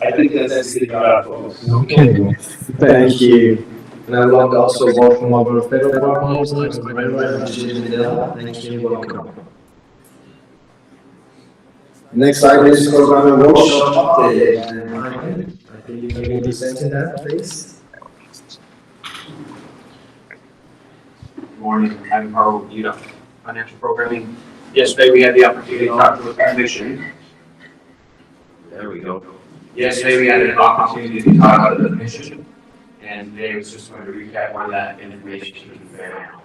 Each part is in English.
I think that's the folks. Okay, thank you. And I'd love to also welcome our federal partners, like Brenda and Jim and Della. Thank you, welcome. Next item is program and workshop update. And Ryan, I think you can be presenting that, please. Good morning, I'm Carl Uda, Financial Programming. Yesterday we had the opportunity to talk to the commission. There we go. Yesterday we had an opportunity to talk to the commission, and today I was just going to recap where that information can be found.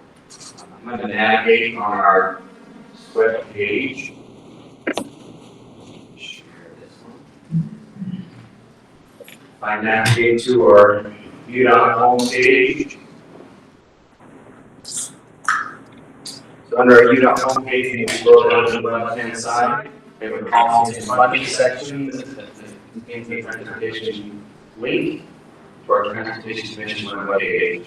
I'm going to navigate on our web page. Share this one. If I navigate to our UDOT homepage. So under our UDOT homepage, you can scroll down to the left-hand side. We have a policy and funding section that contains the transportation link to our Transportation Commission webpage.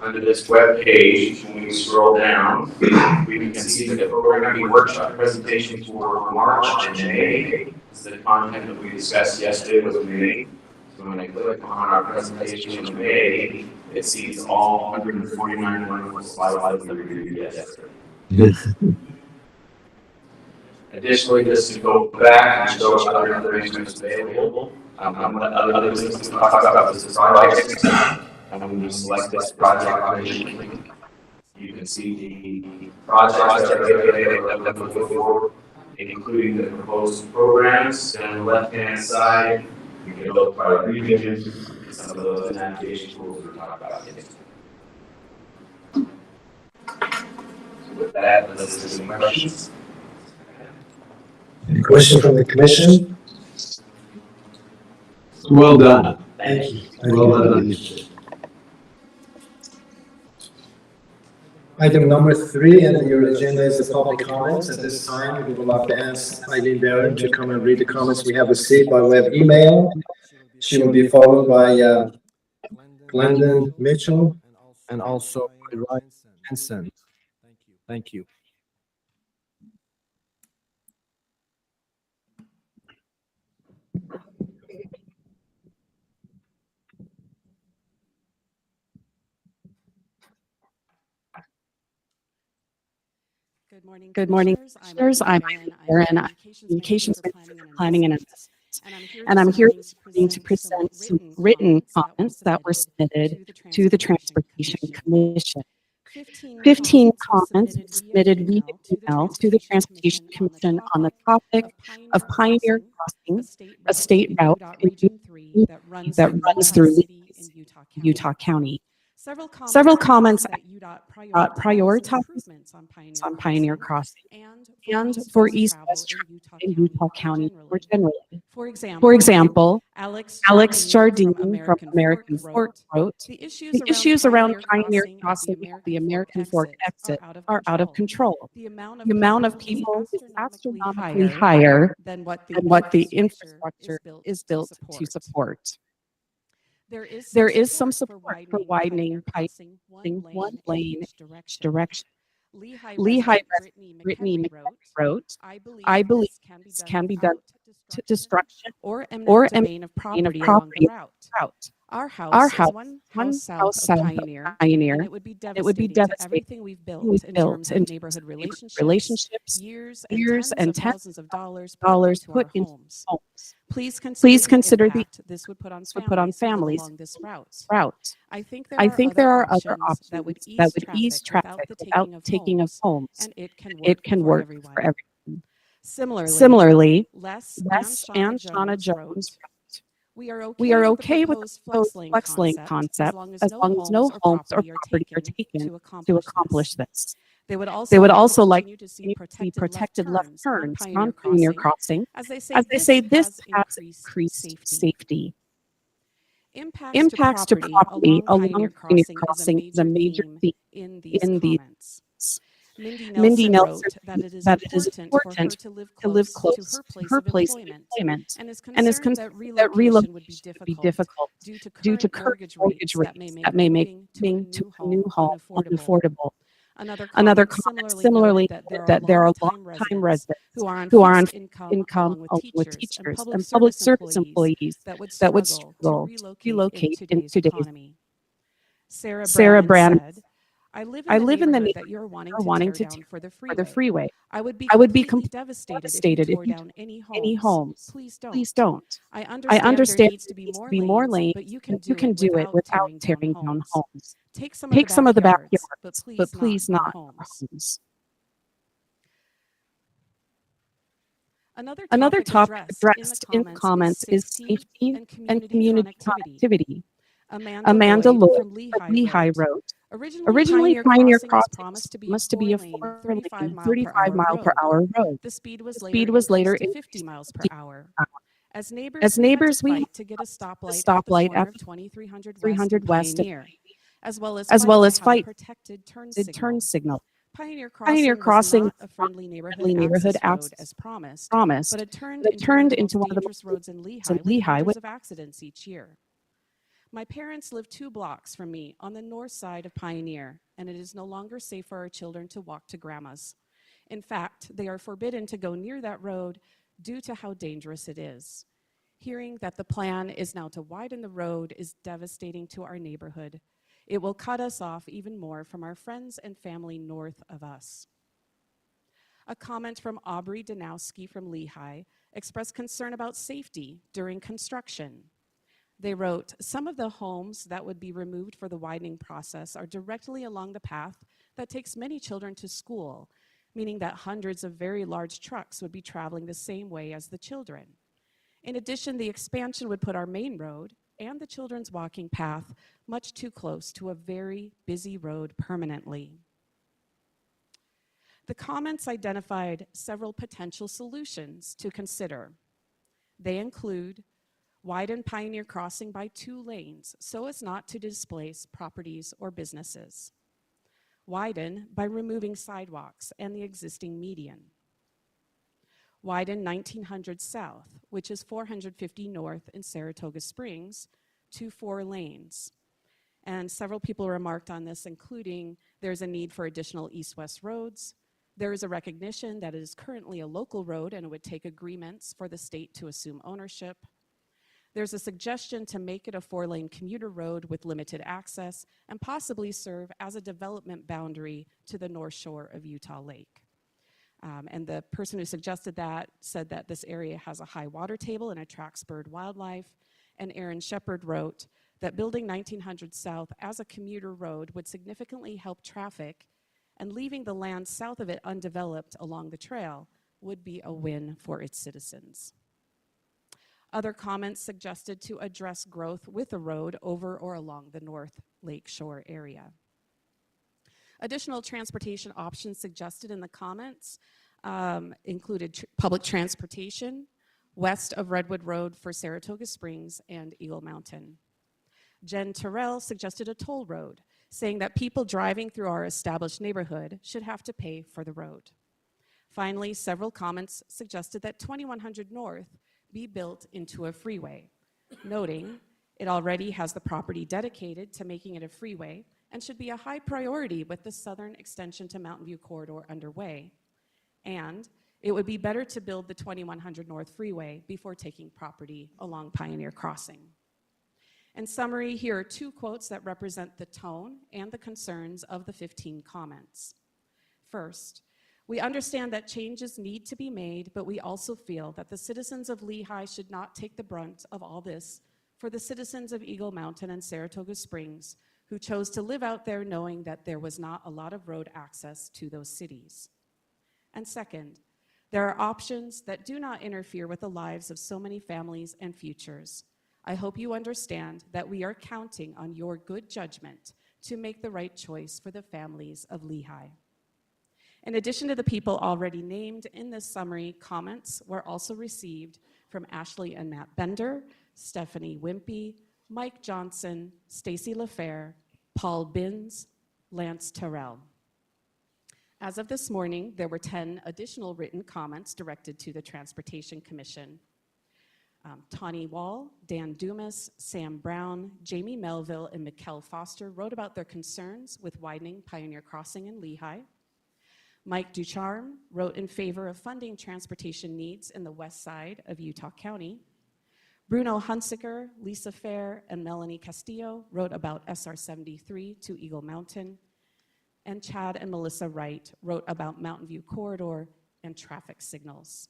Under this web page, when we scroll down, we can see that we're going to be workshop presentations for March and May. This is the content that we discussed yesterday was May. So when I click on our presentation in May, it sees all 149 wonderful slides that we reviewed yesterday. Additionally, just to go back and show other information that's available, other things to talk about this project. And when you select this project information link, you can see the projects that are available that look forward, including the proposed programs. And on the left-hand side, you can look by region, some of those navigation tools we talked about today. With that, let's see some questions. Any question from the commission? Well done. Thank you. Well done. Item number 3 on your agenda is the public comments. At this time, we would like to ask Eileen Barron to come and read the comments we have received by way of email. She will be followed by Glendon Mitchell and also Ryan Henson. Thank you. Good morning, Commissioners. I'm Aaron. I'm Communications Planning and I'm here to present some written comments that were submitted to the Transportation Commission. 15 comments submitted via email to the Transportation Commission on the topic of Pioneer Crossing, a state route that runs through Utah County. Several comments prioritize on Pioneer Crossing and for east-west traffic in Utah County more generally. For example, Alex Jardine from American Fork wrote, "The issues around Pioneer Crossing and the American Fork exit are out of control. The amount of people is astronomically higher than what the infrastructure is built to support. There is some support for widening piping one lane each direction." Lehigh Brittany wrote, "I believe this can be done to destruction or eminent domain of property route. Our house is one house south of Pioneer, and it would be devastating to everything we've built in terms of neighborhood relationships, years and tens of dollars put into homes. Please consider the impact this would put on families along this route. I think there are other options that would ease traffic without taking us homes, and it can work for everyone. Similarly, Les and Shauna Jones wrote, we are okay with the proposed FlexLink concept as long as no homes or property are taken to accomplish this. They would also like to see protected left turns on Pioneer Crossing, as they say this has increased safety. Impacts to property along Pioneer Crossing is a major theme in these comments. Mindy Nelson wrote that it is important to live close to her place of employment and is concerned that relocation would be difficult due to current mortgage rates that may make moving to a new home unaffordable. Another comment similarly noted that there are longtime residents who are on income along with teachers and public service employees that would struggle to relocate in today's. Sarah Brand, I live in the neighborhood that you're wanting to tear for the freeway. I would be completely devastated if you tore down any homes. Please don't. I understand there needs to be more lanes, but you can do it without tearing down homes. Take some of the backyards, but please not our homes. Another topic addressed in the comments is safety and community connectivity. Amanda Lloyd of Lehigh wrote, originally Pioneer Crossings promised to be a 4-lane, 35-mile-per-hour road. The speed was later increased to 50 miles per hour. As neighbors, we had to get a stoplight at the 2300 West and as well as fight the turn signal. Pioneer Crossing was not a friendly neighborhood access as promised, but it turned into one of the most dangerous roads in Lehigh with hundreds of accidents each year. My parents live 2 blocks from me on the north side of Pioneer, and it is no longer safe for our children to walk to Grandma's. In fact, they are forbidden to go near that road due to how dangerous it is. Hearing that the plan is now to widen the road is devastating to our neighborhood. It will cut us off even more from our friends and family north of us. A comment from Aubrey Danowski from Lehigh expressed concern about safety during construction. They wrote, some of the homes that would be removed for the widening process are directly along the path that takes many children to school, meaning that hundreds of very large trucks would be traveling the same way as the children. In addition, the expansion would put our main road and the children's walking path much too close to a very busy road permanently. The comments identified several potential solutions to consider. They include widen Pioneer Crossing by 2 lanes so as not to displace properties or businesses. Widen by removing sidewalks and the existing median. Widen 1900 South, which is 450 North in Saratoga Springs, to 4 lanes. And several people remarked on this, including there's a need for additional east-west roads. There is a recognition that it is currently a local road and it would take agreements for the state to assume ownership. There's a suggestion to make it a 4-lane commuter road with limited access and possibly serve as a development boundary to the north shore of Utah Lake. And the person who suggested that said that this area has a high water table and attracts bird wildlife. And Aaron Shepard wrote that building 1900 South as a commuter road would significantly help traffic, and leaving the land south of it undeveloped along the trail would be a win for its citizens. Other comments suggested to address growth with a road over or along the North Lake Shore area. Additional transportation options suggested in the comments included public transportation west of Redwood Road for Saratoga Springs and Eagle Mountain. Jen Terrell suggested a toll road, saying that people driving through our established neighborhood should have to pay for the road. Finally, several comments suggested that 2100 North be built into a freeway, noting it already has the property dedicated to making it a freeway and should be a high priority with the southern extension to Mountain View Corridor underway. And it would be better to build the 2100 North Freeway before taking property along Pioneer Crossing. In summary, here are 2 quotes that represent the tone and the concerns of the 15 comments. First, we understand that changes need to be made, but we also feel that the citizens of Lehigh should not take the brunt of all this for the citizens of Eagle Mountain and Saratoga Springs who chose to live out there knowing that there was not a lot of road access to those cities. And second, there are options that do not interfere with the lives of so many families and futures. I hope you understand that we are counting on your good judgment to make the right choice for the families of Lehigh. In addition to the people already named in this summary, comments were also received from Ashley and Matt Bender, Stephanie Wimpy, Mike Johnson, Stacy LaFair, Paul Binns, Lance Terrell. As of this morning, there were 10 additional written comments directed to the Transportation Commission. Tawny Wall, Dan Dumas, Sam Brown, Jamie Melville, and Mikkel Foster wrote about their concerns with widening Pioneer Crossing in Lehigh. Mike Ducharme wrote in favor of funding transportation needs in the west side of Utah County. Bruno Hunsiker, Lisa Fair, and Melanie Castillo wrote about SR 73 to Eagle Mountain. And Chad and Melissa Wright wrote about Mountain View Corridor and traffic signals.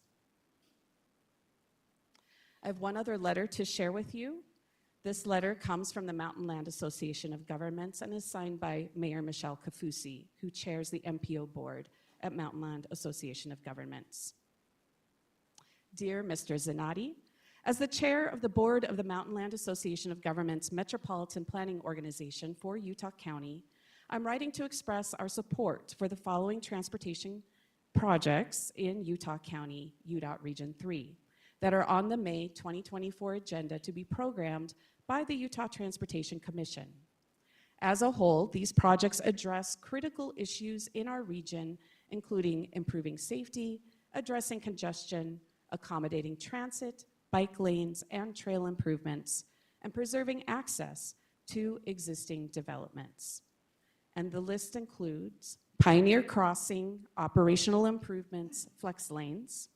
I have one other letter to share with you. This letter comes from the Mountain Land Association of Governments and is signed by Mayor Michelle Kafusi, who chairs the MPO board at Mountain Land Association of Governments. Dear Mr. Zanotti, as the chair of the board of the Mountain Land Association of Governments Metropolitan Planning Organization for Utah County, I'm writing to express our support for the following transportation projects in Utah County, UDOT Region 3, that are on the May 2024 agenda to be programmed by the Utah Transportation Commission. As a whole, these projects address critical issues in our region, including improving safety, addressing congestion, accommodating transit, bike lanes, and trail improvements, and preserving access to existing developments. And the list includes Pioneer Crossing, operational improvements, flex lanes,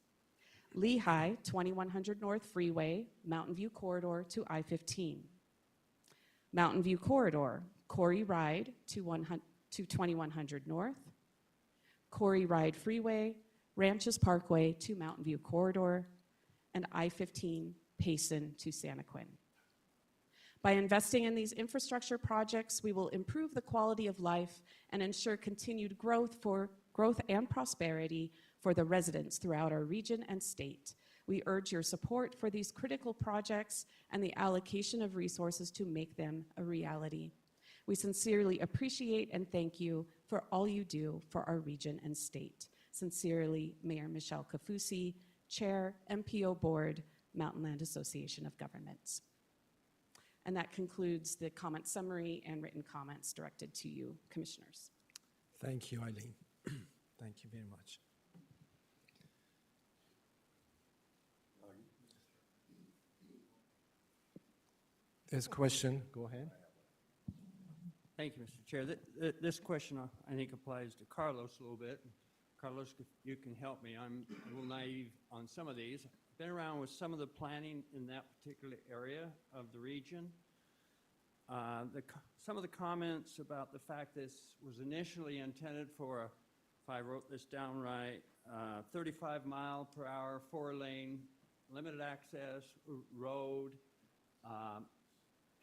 Lehigh 2100 North Freeway, Mountain View Corridor to I-15. Mountain View Corridor, Corey Ride to 2100 North. Corey Ride Freeway, Ranches Parkway to Mountain View Corridor, and I-15 Payson to Santaquin. By investing in these infrastructure projects, we will improve the quality of life and ensure continued growth and prosperity for the residents throughout our region and state. We urge your support for these critical projects and the allocation of resources to make them a reality. We sincerely appreciate and thank you for all you do for our region and state. Sincerely, Mayor Michelle Kafusi, Chair, MPO Board, Mountain Land Association of Governments. And that concludes the comment summary and written comments directed to you, commissioners. Thank you, Eileen. Thank you very much. There's a question. Go ahead. Thank you, Mr. Chair. This question, I think, applies to Carlos a little bit. Carlos, if you can help me. I'm a little naive on some of these. I've been around with some of the planning in that particular area of the region. Some of the comments about the fact this was initially intended for, if I wrote this down right, 35 mile per hour, 4-lane, limited access road,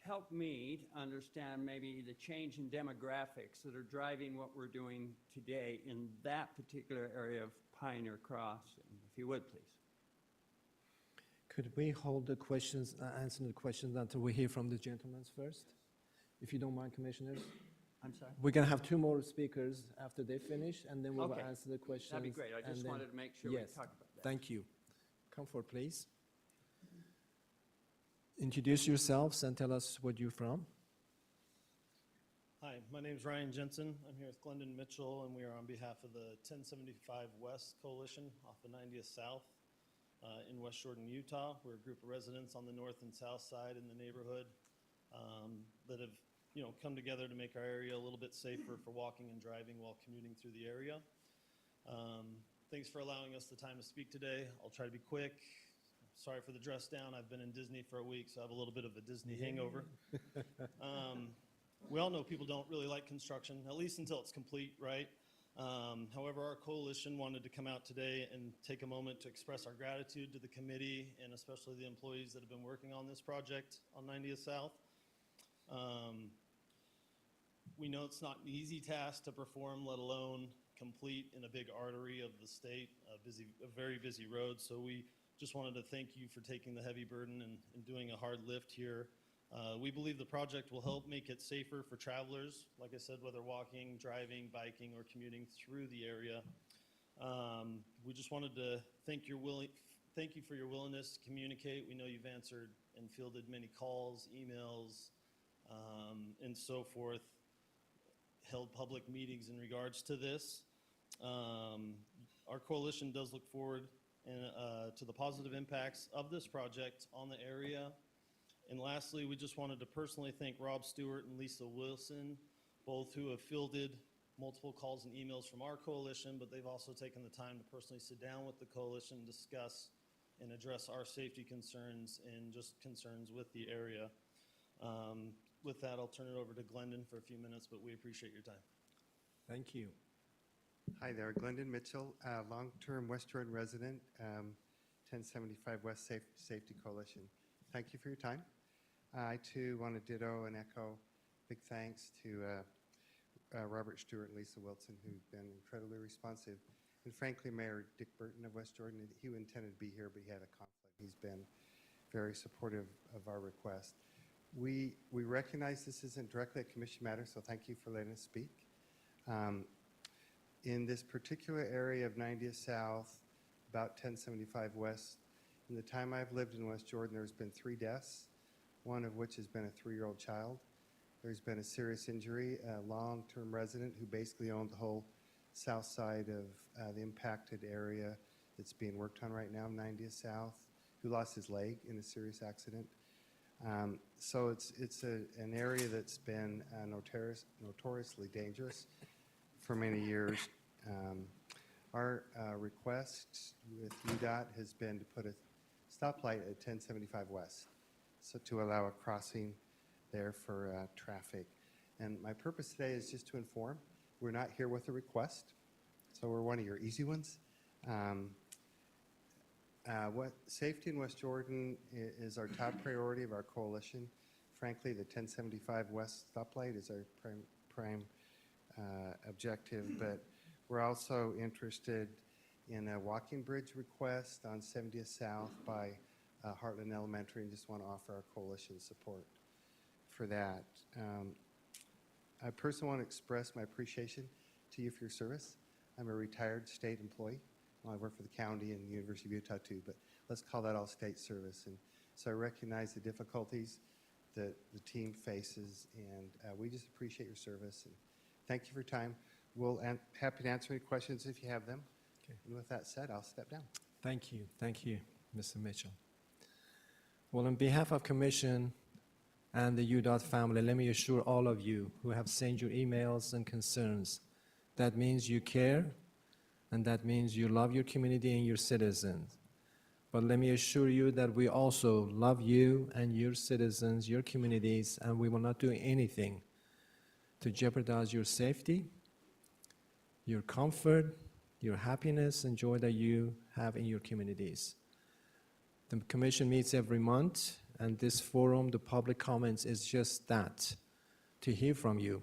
help me to understand maybe the change in demographics that are driving what we're doing today in that particular area of Pioneer Crossing, if you would, please. Could we hold the questions, answer the questions until we hear from the gentlemen first? If you don't mind, commissioners. I'm sorry? We're going to have 2 more speakers after they finish, and then we'll Okay. answer the questions. That'd be great. I just wanted to make sure we talked about that. Thank you. Come forward, please. Introduce yourselves and tell us where you're from. Hi, my name is Ryan Jensen. I'm here with Glendon Mitchell, and we are on behalf of the 1075 West Coalition off of 90th South in West Jordan, Utah. We're a group of residents on the north and south side in the neighborhood that have come together to make our area a little bit safer for walking and driving while commuting through the area. Thanks for allowing us the time to speak today. I'll try to be quick. Sorry for the dress down. I've been in Disney for a week, so I have a little bit of a Disney hangover. We all know people don't really like construction, at least until it's complete, right? However, our coalition wanted to come out today and take a moment to express our gratitude to the committee and especially the employees that have been working on this project on 90th South. We know it's not an easy task to perform, let alone complete in a big artery of the state, a very busy road. So we just wanted to thank you for taking the heavy burden and doing a hard lift here. We believe the project will help make it safer for travelers, like I said, whether walking, driving, biking, or commuting through the area. We just wanted to thank you for your willingness to communicate. We know you've answered and fielded many calls, emails, and so forth, held public meetings in regards to this. Our coalition does look forward and to the positive impacts of this project on the area. And lastly, we just wanted to personally thank Rob Stewart and Lisa Wilson, both who have fielded multiple calls and emails from our coalition, but they've also taken the time to personally sit down with the coalition, discuss and address our safety concerns and just concerns with the area. With that, I'll turn it over to Glendon for a few minutes, but we appreciate your time. Thank you. Hi there, Glendon Mitchell, long-term West Jordan resident, 1075 West Safety Coalition. Thank you for your time. I too want to ditto and echo big thanks to Robert Stewart and Lisa Wilson, who've been incredibly responsive. And frankly, Mayor Dick Burton of West Jordan, he intended to be here, but he had a conflict. He's been very supportive of our request. We recognize this isn't directly a commission matter, so thank you for letting us speak. In this particular area of 90th South, about 1075 West, in the time I've lived in West Jordan, there's been 3 deaths, one of which has been a 3-year-old child. There's been a serious injury, a long-term resident who basically owned the whole south side of the impacted area that's being worked on right now, 90th South, who lost his leg in a serious accident. So it's an area that's been notoriously dangerous for many years. Our request with UDOT has been to put a stoplight at 1075 West, so to allow a crossing there for traffic. And my purpose today is just to inform. We're not here with a request, so we're one of your easy ones. What safety in West Jordan is our top priority of our coalition. Frankly, the 1075 West stoplight is our prime objective, but we're also interested in a walking bridge request on 70th South by Heartland Elementary, and just want to offer our coalition support for that. I personally want to express my appreciation to you for your service. I'm a retired state employee. Well, I work for the county and the University of Utah too, but let's call that all state service. And so I recognize the difficulties that the team faces, and we just appreciate your service. And thank you for your time. We'll happy to answer any questions if you have them. Okay. And with that said, I'll step down. Thank you. Thank you, Mr. Mitchell. Well, on behalf of Commission and the UDOT family, let me assure all of you who have sent your emails and concerns, that means you care, and that means you love your community and your citizens. But let me assure you that we also love you and your citizens, your communities, and we will not do anything to jeopardize your safety, your comfort, your happiness and joy that you have in your communities. The Commission meets every month, and this forum, the public comments, is just that, to hear from you.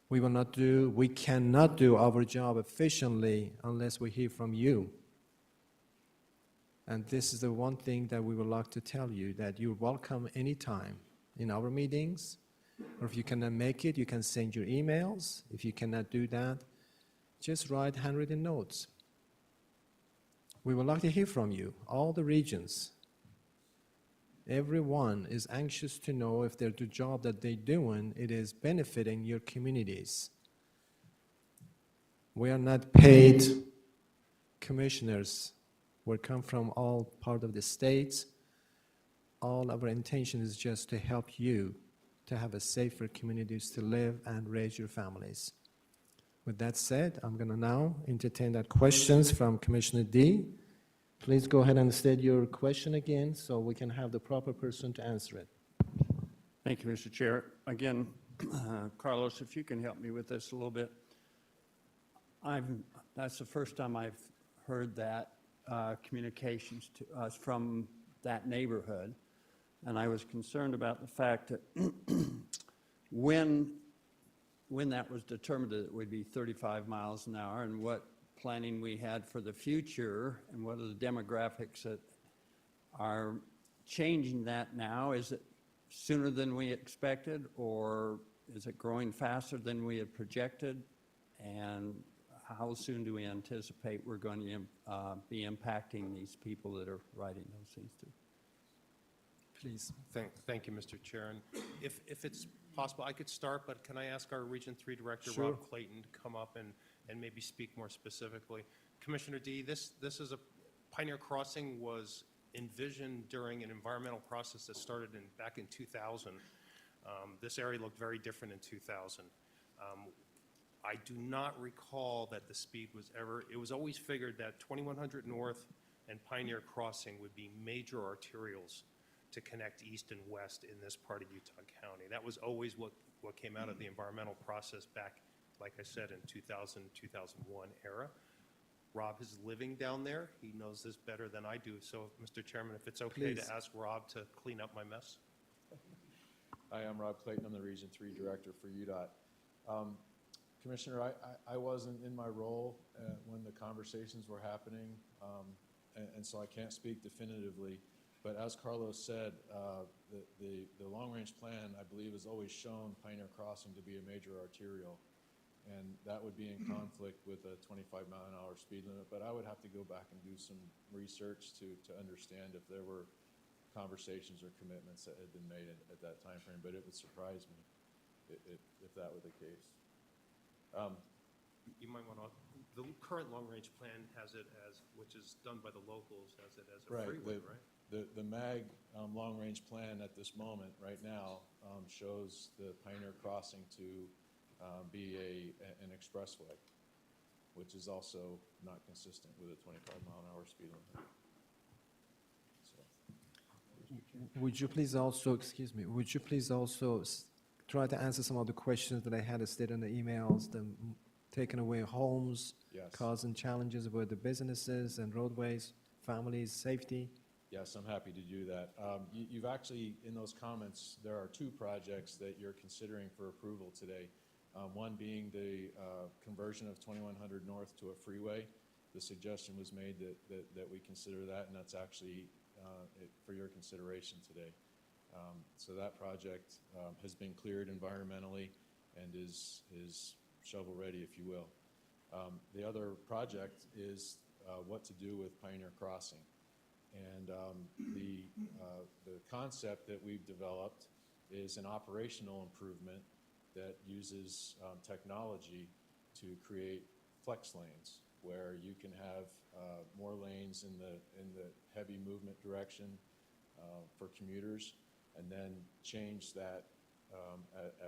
We cannot do our job efficiently unless we hear from you. And this is the one thing that we would like to tell you, that you're welcome anytime in our meetings, or if you cannot make it, you can send your emails. If you cannot do that, just write handwritten notes. We would like to hear from you, all the regions. Everyone is anxious to know if the job that they're doing, it is benefiting your communities. We are not paid commissioners. We come from all part of the states. All our intention is just to help you to have a safer communities to live and raise your families. With that said, I'm going to now entertain that questions from Commissioner D. Please go ahead and state your question again so we can have the proper person to answer it. Thank you, Mr. Chair. Again, Carlos, if you can help me with this a little bit. That's the first time I've heard that communications to us from that neighborhood. And I was concerned about the fact that when that was determined that it would be 35 miles an hour, and what planning we had for the future, and what are the demographics that are changing that now. Is it sooner than we expected, or is it growing faster than we had projected? And how soon do we anticipate we're going to be impacting these people that are riding those things too? Please. Thank you, Mr. Chair. And if it's possible, I could start, but can I ask our Region 3 Director, Sure. Rob Clayton, to come up and maybe speak more specifically? Commissioner D, this is a Pioneer Crossing was envisioned during an environmental process that started back in 2000. This area looked very different in 2000. I do not recall that the speed was ever, it was always figured that 2100 North and Pioneer Crossing would be major arterials to connect east and west in this part of Utah County. That was always what came out of the environmental process back, like I said, in 2000, 2001 era. Rob is living down there. He knows this better than I do. So, Mr. Chairman, if it's okay Please. to ask Rob to clean up my mess? Hi, I'm Rob Clayton. I'm the Region 3 Director for UDOT. Commissioner, I wasn't in my role when the conversations were happening, and so I can't speak definitively. But as Carlos said, the long-range plan, I believe, has always shown Pioneer Crossing to be a major arterial, and that would be in conflict with a 25-mile-an-hour speed limit. But I would have to go back and do some research to understand if there were conversations or commitments that had been made at that time frame. But it would surprise me if that were the case. You might want to, the current long-range plan has it as, which is done by the locals, has it as a Right, freeway, right? The MAG long-range plan at this moment, right now, shows the Pioneer Crossing to be an expressway, which is also not consistent with a 25-mile-an-hour speed limit. So, Would you please also, excuse me, would you please also try to answer some of the questions that I had stated in the emails, the taking away homes, Yes. causing challenges with the businesses and roadways, families, safety? Yes, I'm happy to do that. You've actually, in those comments, there are two projects that you're considering for approval today. One being the conversion of 2100 North to a freeway. The suggestion was made that we consider that, and that's actually for your consideration today. So that project has been cleared environmentally and is shovel-ready, if you will. The other project is what to do with Pioneer Crossing. And the concept that we've developed is an operational improvement that uses technology to create flex lanes, where you can have more lanes in the heavy movement direction for commuters, and then change that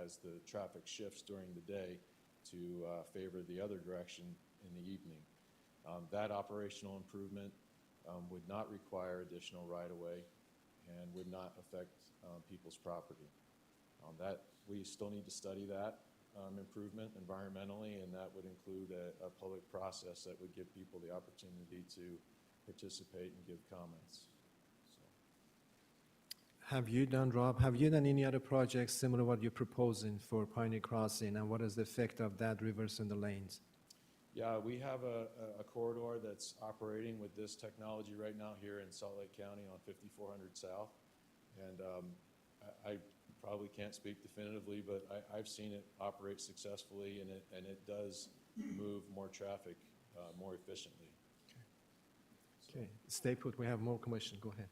as the traffic shifts during the day to favor the other direction in the evening. That operational improvement would not require additional right-of-way and would not affect people's property. That we still need to study that improvement environmentally, and that would include a public process that would give people the opportunity to participate and give comments. Have you done, Rob, have you done any other projects similar to what you're proposing for Pioneer Crossing, and what is the effect of that reversing the lanes? Yeah, we have a corridor that's operating with this technology right now here in Salt Lake County on 5400 South. And I probably can't speak definitively, but I've seen it operate successfully, and it does move more traffic more efficiently. Okay, stay put, we have more commission, go ahead.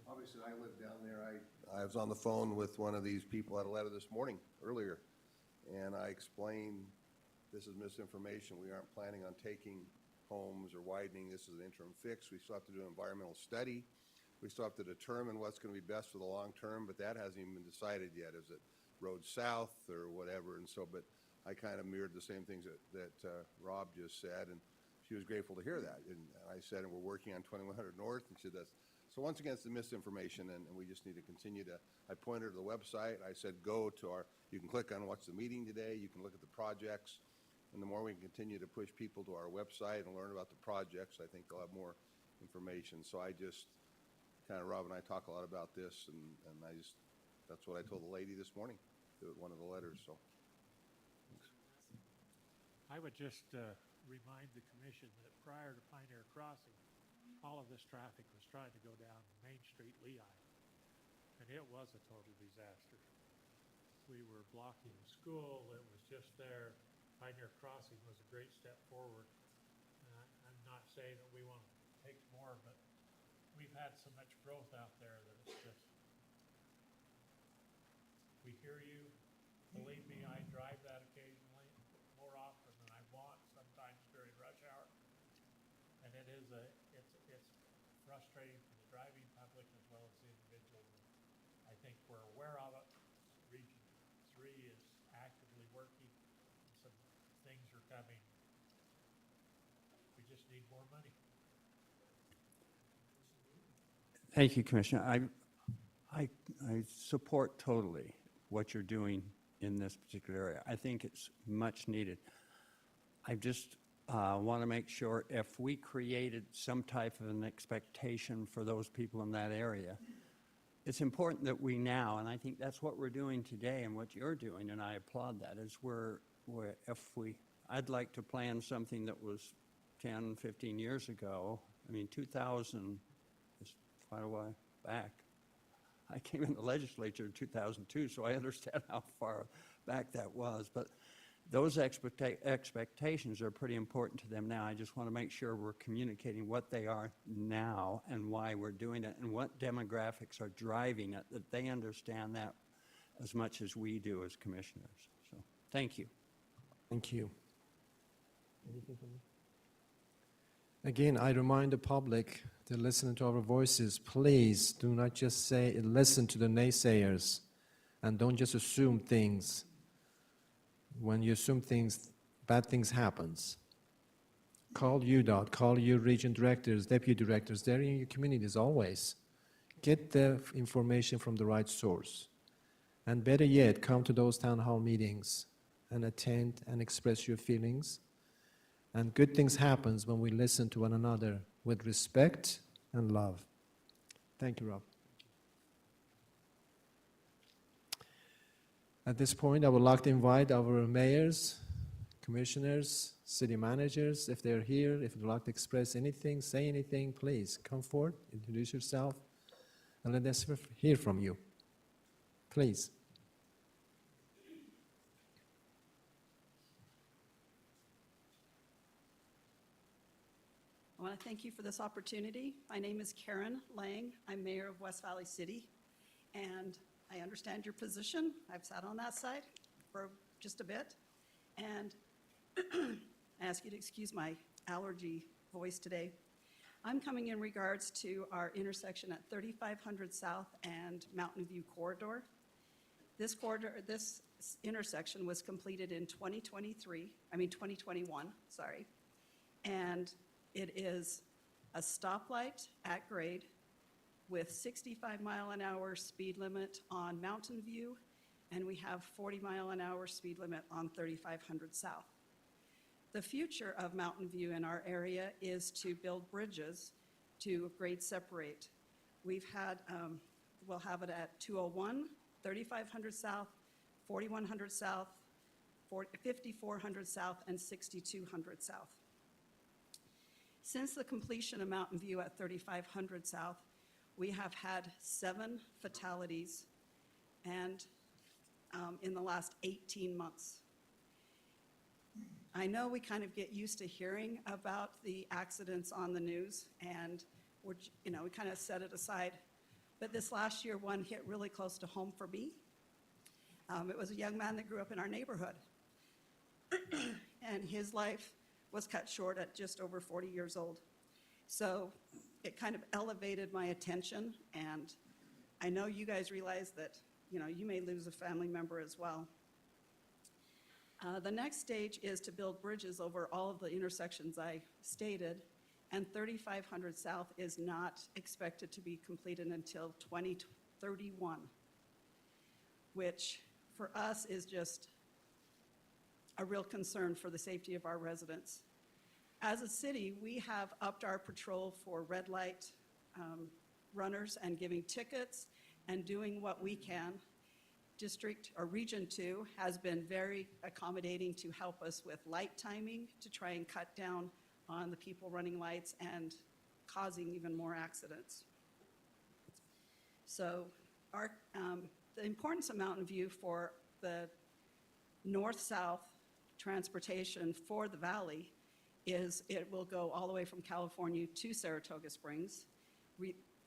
Obviously, I live down there. I was on the phone with one of these people at a letter this morning, earlier, and I explained this is misinformation. We aren't planning on taking homes or widening. This is an interim fix. We still have to do an environmental study. We still have to determine what's going to be best for the long term, but that hasn't even been decided yet. Is it road south or whatever? And so, but I kind of mirrored the same things that Rob just said, and she was grateful to hear that. And I said, and we're working on 2100 North, and she said, that's, so once again, it's the misinformation, and we just need to continue to, I pointed her to the website. I said, go to our, you can click on what's the meeting today. You can look at the projects. And the more we can continue to push people to our website and learn about the projects, I think they'll have more information. So I just, kind of, Rob and I talk a lot about this, and I just, that's what I told the lady this morning, one of the letters, so. Thanks. I would just remind the commission that prior to Pioneer Crossing, all of this traffic was trying to go down Main Street, Lehigh, and it was a total disaster. We were blocking the school, it was just there. Pioneer Crossing was a great step forward. I'm not saying that we want to take more, but we've had so much growth out there that it's just, we hear you. Believe me, I drive that occasionally, more often than I want, sometimes during rush hour. we're aware of it. Region 3 is actively working. Some things are coming. We just need more money. Thank you, Commissioner. I support totally what you're doing in this particular area. I think it's much needed. I just want to make sure if we created some type of an expectation for those people in that area, it's important that we now, and I think that's what we're doing today and what you're doing, and I applaud that, is I'd like to plan something that was 10, 15 years ago. I mean, 2000 is quite a while back. I came in the legislature in 2002, so I understand how far back that was. But those expectations are pretty important to them now. I just want to make sure we're communicating what they are now and why we're doing it and what demographics are driving it, that they understand that as much as we do as commissioners. So, thank you. Thank you. Again, I remind the public to listen to our voices. Please do not just listen to the naysayers and don't just assume things. When you assume things, bad things happens. Call UDOT, call your region directors, deputy directors. They're in your communities always. Get the information from the right source. And better yet, come to those town hall meetings and attend and express your feelings. And good things happen when we listen to one another with respect and love. Thank you, Rob. At this point, I would like to invite our mayors, commissioners, city managers, if they're here, if you'd like to express anything, say anything, please come forward, introduce yourself, and let us hear from you. Please. I want to thank you for this opportunity. My name is Karen Lang. I'm mayor of West Valley City, and I understand your position. I've sat on that side for just a bit, and I ask you to excuse my allergy voice today. I'm coming in regards to our intersection at 3500 South and Mountain View Corridor. This intersection was completed in 2021, sorry, and it is a stoplight at grade with 65-mile-an-hour speed limit on Mountain View, and we have 40-mile-an-hour speed limit on 3500 South. The future of Mountain View in our area is to build bridges to grade separate. We'll have it at 201, 3500 South, 4100 South, 5400 South, and 6200 South. Since the completion of Mountain View at 3500 South, we have had 7 fatalities and in the last 18 months. I know we kind of get used to hearing about the accidents on the news, and we kind of set it aside. But this last year, one hit really close to home for me. It was a young man that grew up in our neighborhood, and his life was cut short at just over 40 years old. So it kind of elevated my attention, and I know you guys realize that, you may lose a family member as well. The next stage is to build bridges over all of the intersections I stated, and 3500 South is not expected to be completed until 2031, which for us is just a real concern for the safety of our residents. As a city, we have upped our patrol for red light runners and giving tickets and doing what we can. Region 2 has been very accommodating to help us with light timing to try and cut down on the people running lights and causing even more accidents. So the importance of Mountain View for the north-south transportation for the valley is it will go all the way from California to Saratoga Springs,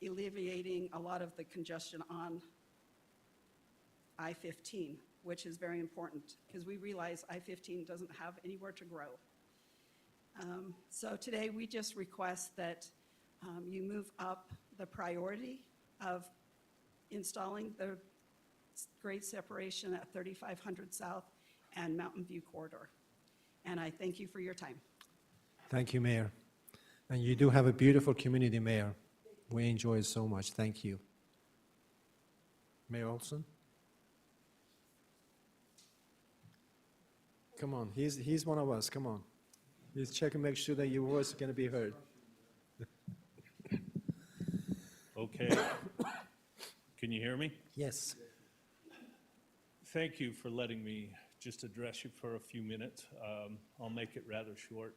alleviating a lot of the congestion on I-15, which is very important because we realize I-15 doesn't have anywhere to grow. So today we just request that you move up the priority of installing the grade separation at 3500 South and Mountain View corridor. And I thank you for your time. Thank you, Mayor. And you do have a beautiful community, Mayor. We enjoy it so much. Thank you. Mayor Olson? Come on, he's one of us, come on. Just check and make sure that your voice is going to be heard. Okay. Can you hear me? Yes. Thank you for letting me just address you for a few minutes. I'll make it rather short.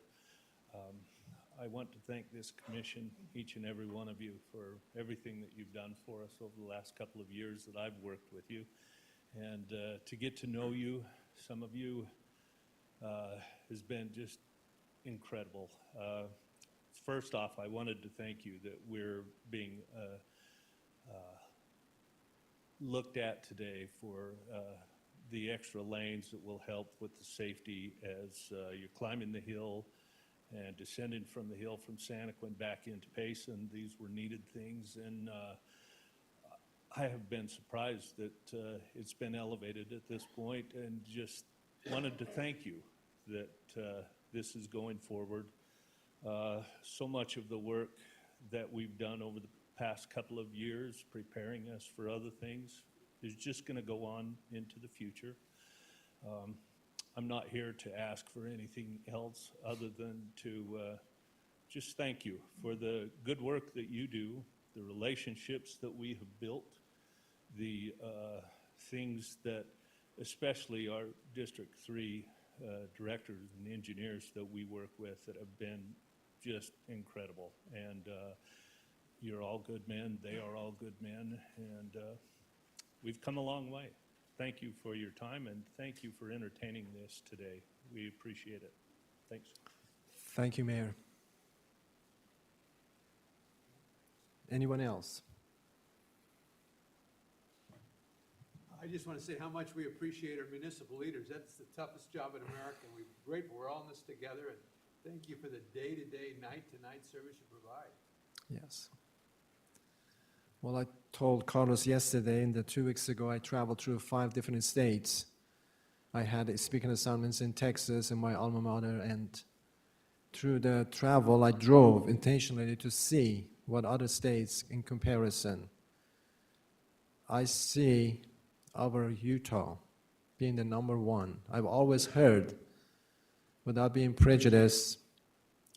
I want to thank this commission, each and every one of you, for everything that you've done for us over the last couple of years that I've worked with you. And to get to know you, some of you, has been just incredible. First off, I wanted to thank you that we're being looked at today for the extra lanes that will help with the safety as you're climbing the hill and descending from the hill from Santaquin back into Payson. These were needed things, and I have been surprised that it's been elevated at this point, and just wanted to thank you that this is going forward. So much of the work that we've done over the past couple of years preparing us for other things is just going to go on into the future. I'm not here to ask for anything else other than to just thank you for the good work that you do, the relationships that we have built, the things that especially our District 3 directors and engineers that we work with that have been just incredible. And you're all good men, they are all good men, and we've come a long way. Thank you for your time, and thank you for entertaining this today. We appreciate it. Thanks. Thank you, Mayor. Anyone else? I just want to say how much we appreciate our municipal leaders. That's the toughest job in America. We're grateful we're all in this together, and thank you for the day-to-day, night-to-night service you provide. Yes. Well, I told Carlos yesterday and 2 weeks ago I traveled through 5 different states. I had speaking assignments in Texas, in my alma mater, and through the travel I drove intentionally to see what other states in comparison. I see our Utah being the number one. I've always heard, without being prejudiced,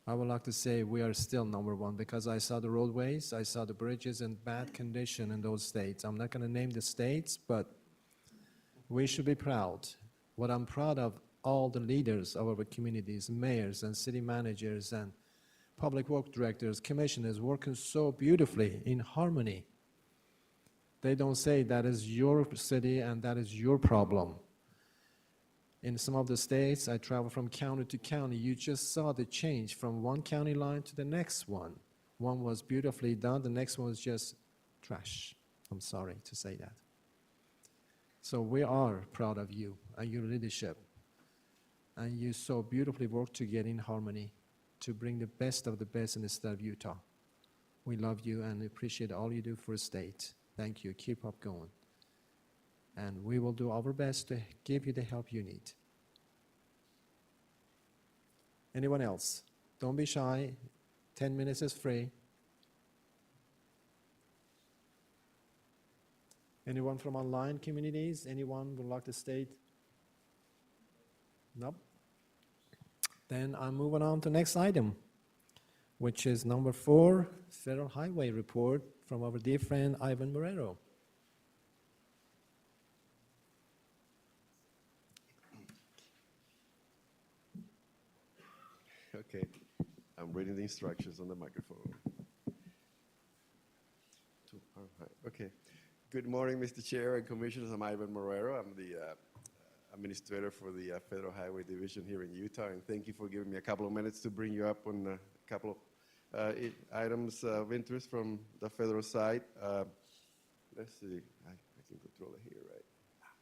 I would like to say we are still number one because I saw the roadways, I saw the bridges in bad condition in those states. I'm not going to name the states, but we should be proud. What I'm proud of, all the leaders of our communities, mayors and city managers and public work directors, commissioners working so beautifully in harmony. They don't say that is your city and that is your problem. In some of the states, I travel from county to county. You just saw the change from one county line to the next one. One was beautifully done, the next one was just trash. I'm sorry to say that. So we are proud of you and your leadership. And you so beautifully work together in harmony to bring the best of the best in the state of Utah. We love you and appreciate all you do for the state. Thank you. Keep up going. And we will do our best to give you the help you need. Anyone else? Don't be shy. 10 minutes is free. Anyone from online communities? Anyone would like to state? Nope. Then I'm moving on to the next item, which is number 4, Federal Highway Report from our dear friend Ivan Marrero. Okay, I'm reading the instructions on the microphone. Okay. Good morning, Mr. Chair and Commissioners. I'm Ivan Marrero. I'm the administrator for the Federal Highway Division here in Utah, and thank you for giving me a couple of minutes to bring you up on a couple of items of interest from the federal side. Let's see, I can control it here, right?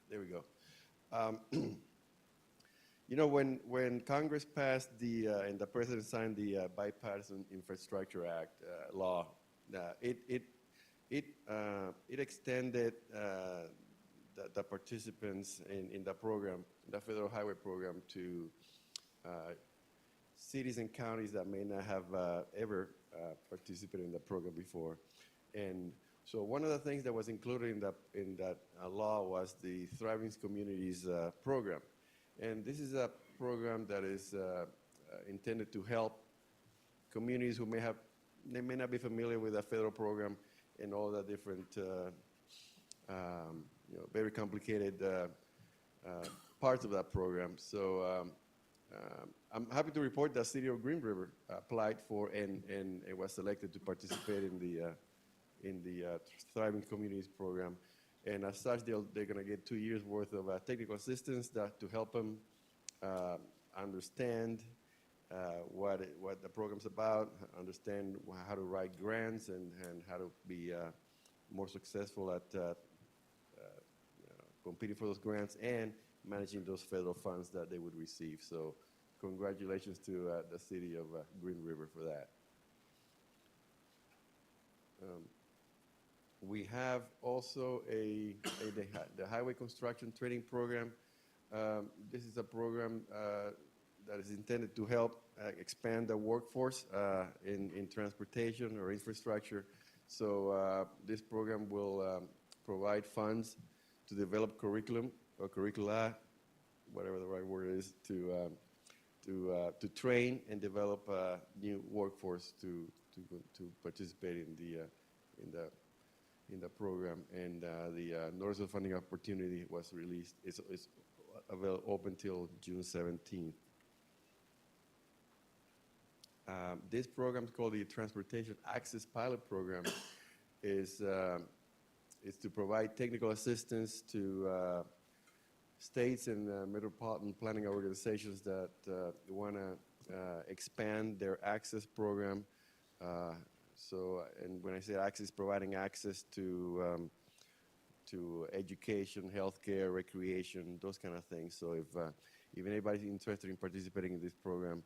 There we go. You know, when Congress passed and the President signed the Bipartisan Infrastructure Act law, it extended the participants in the program, the federal highway program, to cities and counties that may not have ever participated in the program before. And so one of the things that was included in that law was the Thriving Communities program. And this is a program that is intended to help communities who they may not be familiar with the federal program and all the different, very complicated parts of that program. So I'm happy to report that City of Green River applied for and was selected to participate in the Thriving Communities program. And as such, they're going to get 2 years worth of technical assistance to help them understand what the program's about, understand how to write grants, and how to be more successful at competing for those grants and managing those federal funds that they would receive. So congratulations to the City of Green River for that. We have also the Highway Construction Training Program. This is a program that is intended to help expand the workforce in transportation or infrastructure. So this program will provide funds to develop curriculum or curricula, whatever the right word is, to train and develop a new workforce to participate in the program. And the Northwell funding opportunity was released. It's available open till June 17th. This program is called the Transportation Access Pilot Program. is to provide technical assistance to states and metropolitan planning organizations that want to expand their access program. And when I say access, providing access to education, healthcare, recreation, those kind of things. So if anybody's interested in participating in this program,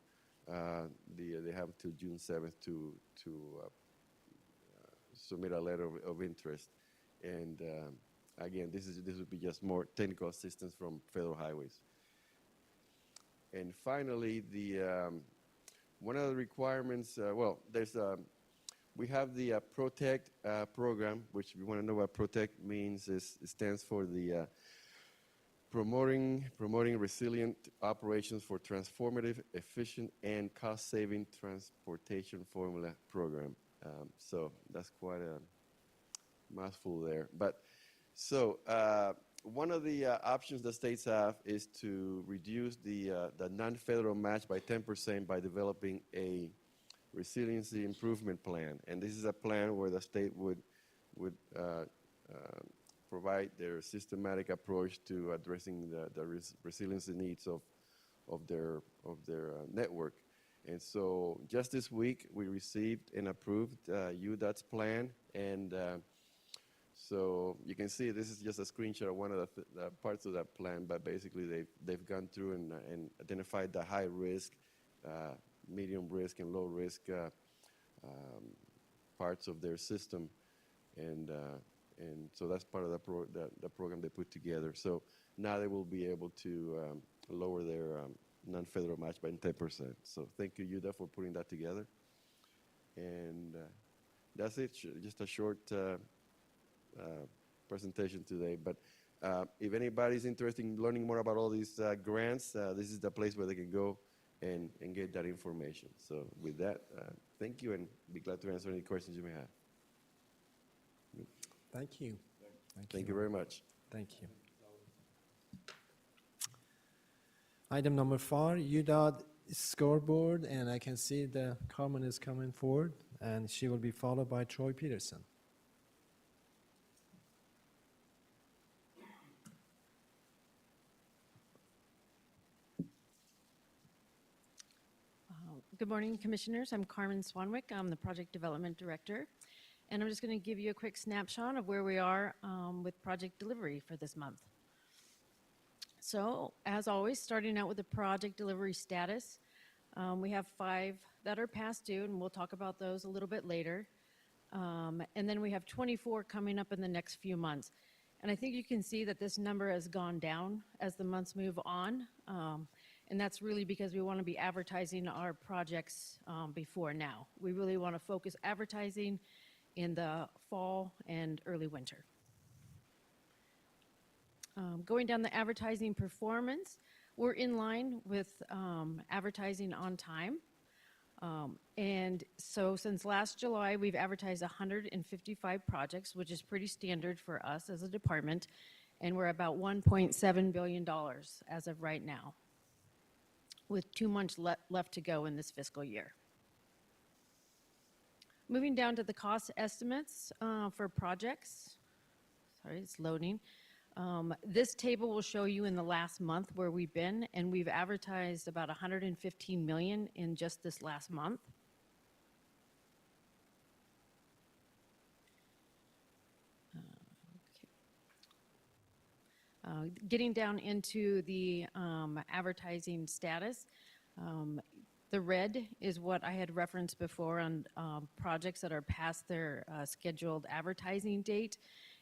they have till June 7th to submit a letter of interest. And again, this would be just more technical assistance from federal highways. And finally, one of the requirements, we have the PROTECT program, which if you want to know what PROTECT means, it stands for the Promoting Resilient Operations for Transformative, Efficient, and Cost-Saving Transportation Formula Program. So that's quite a mouthful there. But so one of the options the states have is to reduce the non-federal match by 10% by developing a resiliency improvement plan. And this is a plan where the state would provide their systematic approach to addressing the resiliency needs of their network. And so just this week, we received and approved UDOT's plan. And so you can see this is just a screenshot of one of the parts of that plan, but basically they've gone through and identified the high risk, medium risk, and low risk parts of their system. And so that's part of the program they put together. So now they will be able to lower their non-federal match by 10%. So thank you, UDOT, for putting that together. And that's it, just a short presentation today. But if anybody's interested in learning more about all these grants, this is the place where they can go and get that information. So with that, thank you, and be glad to answer any questions you may have. Thank you. Thank you very much. Thank you. Item number 4, UDOT scoreboard, and I can see the Carmen is coming forward, and she will be followed by Troy Peterson. Good morning, Commissioners. I'm Carmen Swanwick. I'm the Project Development Director. And I'm just going to give you a quick snapshot of where we are with project delivery for this month. So, as always, starting out with the project delivery status, we have 5 that are past due, and we'll talk about those a little bit later. And then we have 24 coming up in the next few months. And I think you can see that this number has gone down as the months move on. And that's really because we want to be advertising our projects before now. We really want to focus advertising in the fall and early winter. Going down the advertising performance, we're in line with advertising on time. And so since last July, we've advertised 155 projects, which is pretty standard for us as a department, and we're about $1.7 billion as of right now, with 2 months left to go in this fiscal year. Moving down to the cost estimates for projects. Sorry, it's loading. This table will show you in the last month where we've been, and we've advertised about $115 million in just this last month. Getting down into the advertising status, the red is what I had referenced before on projects that are past their scheduled advertising date.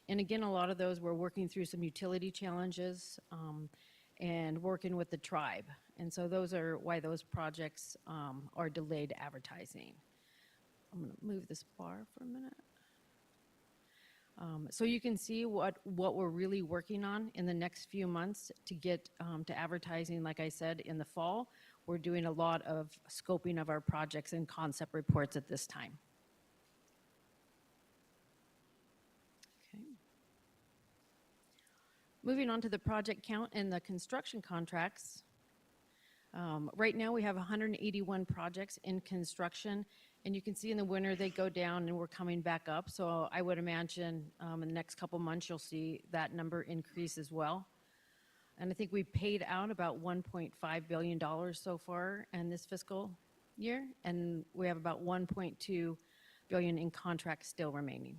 And again, a lot of those we're working through some utility challenges and working with the tribe. And so those are why those projects are delayed advertising. I'm going to move this bar for a minute. So you can see what we're really working on in the next few months to get to advertising. Like I said, in the fall, we're doing a lot of scoping of our projects and concept reports at this time. Okay. Moving on to the project count and the construction contracts. Right now we have 181 projects in construction, and you can see in the winter they go down and we're coming back up. So I would imagine in the next couple months you'll see that number increase as well. And I think we paid out about $1.5 billion so far in this fiscal year, and we have about $1.2 billion in contracts still remaining.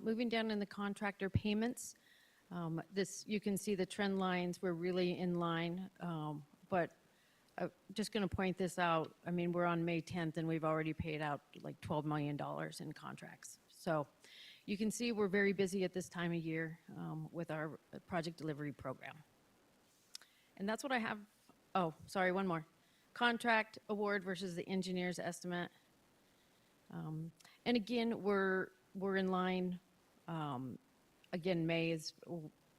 Moving down in the contractor payments, this you can see the trend lines. We're really in line, but just going to point this out. I mean, we're on May 10th, and we've already paid out like $12 million in contracts. So you can see we're very busy at this time of year with our project delivery program. And that's what I have. Oh, sorry, one more. Contract award versus the engineer's estimate. And again, we're in line. Again, May is,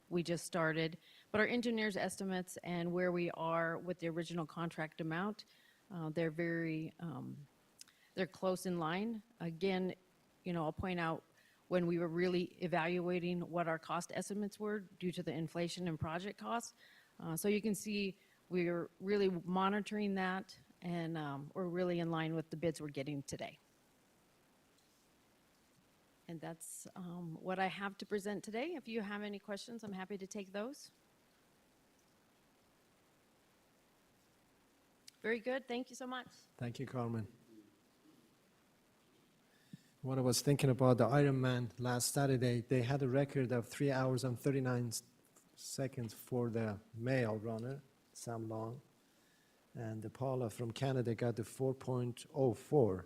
we just started, but our engineers' estimates and where we are with the original contract amount, they're very, they're close in line. Again, you know, I'll point out when we were really evaluating what our cost estimates were due to the inflation and project costs. So you can see we're really monitoring that, and we're really in line with the bids we're getting today. And that's what I have to present today. If you have any questions, I'm happy to take those. Very good. Thank you so much. Thank you, Carmen. When I was thinking about the Ironman last Saturday, they had a record of 3 hours and 39 seconds for the male runner, Sam Long. And Paula from Canada got the 4.04.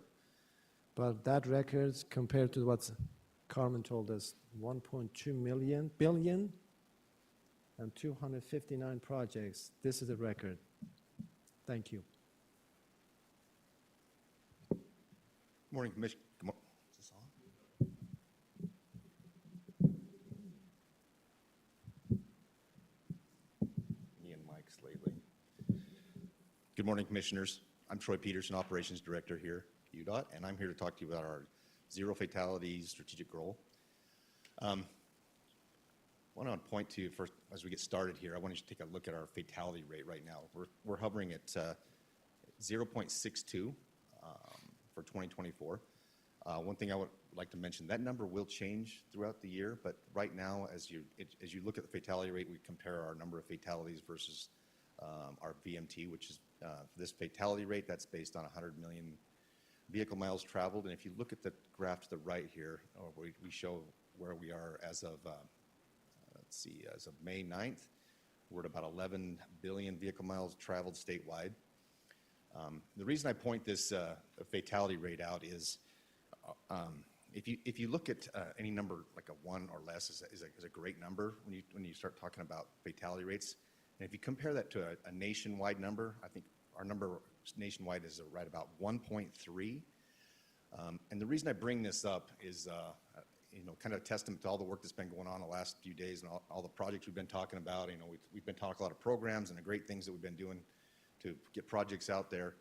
But that record, compared to what Carmen told us, 1.2 billion and 259 projects. This is a record. Thank you. Morning, Commissioner. Is this on? Me and Mike's lately. Good morning, Commissioners. I'm Troy Peterson, Operations Director here at UDOT, and I'm here to talk to you about our Zero Fatalities strategic goal. I want to point to, first, as we get started here, I want you to take a look at our fatality rate right now. We're hovering at 0.62 for 2024. One thing I would like to mention, that number will change throughout the year, but right now, as you look at the fatality rate, we compare our number of fatalities versus our VMT, which is this fatality rate, that's based on 100 million vehicle miles traveled. And if you look at the graph to the right here, we show where we are as of, let's see, as of May 9th, we're at about 11 billion vehicle miles traveled statewide. The reason I point this fatality rate out is if you look at any number like a 1 or less is a great number when you start talking about fatality rates. And if you compare that to a nationwide number, I think our number nationwide is right about 1.3. And the reason I bring this up is, kind of a testament to all the work that's been going on the last few days and all the projects we've been talking about. We've been talking a lot of programs and the great things that we've been doing to get projects out there.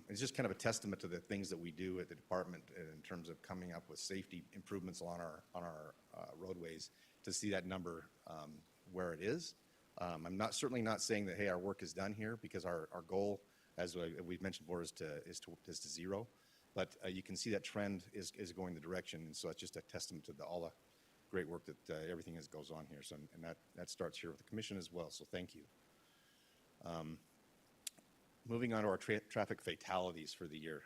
It's just kind of a testament to the things that we do at the department in terms of coming up with safety improvements on our roadways to see that number where it is. I'm certainly not saying that, hey, our work is done here, because our goal, as we've mentioned before, is to zero. But you can see that trend is going the direction, and so it's just a testament to all the great work that everything that goes on here. So, and that starts here with the commission as well. So thank you. Moving on to our traffic fatalities for the year.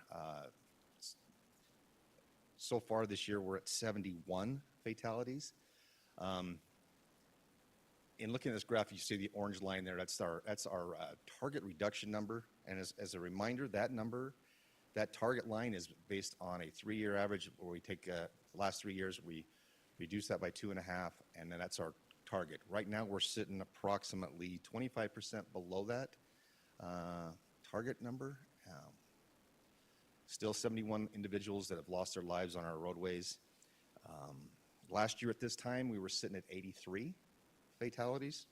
So far this year, we're at 71 fatalities. In looking at this graph, you see the orange line there. That's our target reduction number. And as a reminder, that target line is based on a 3-year average, where we take the last 3 years, we reduce that by 2.5, and then that's our target. Right now, we're sitting approximately 25% below that target number. Still 71 individuals that have lost their lives on our roadways. Last year at this time, we were sitting at 83 fatalities.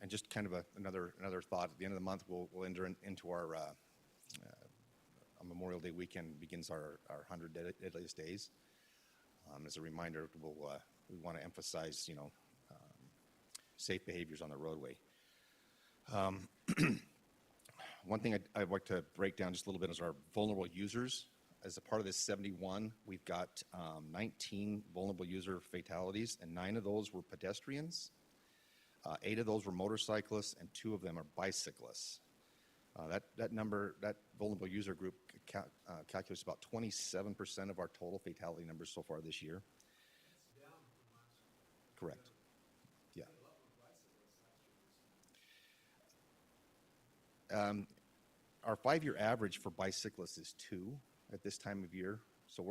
And just kind of another thought, at the end of the month, we'll enter into our Memorial Day weekend begins our 100 deadliest days. As a reminder, we want to emphasize, safe behaviors on the roadway. One thing I'd like to break down just a little bit is our vulnerable users. As a part of this 71, we've got 19 vulnerable user fatalities, and 9 of those were pedestrians. 8 of those were motorcyclists, and 2 of them are bicyclists. That vulnerable user group calculates about 27% of our total fatality numbers so far this year. Correct. Yeah. Our 5-year average for bicyclists is 2 at this time of year. So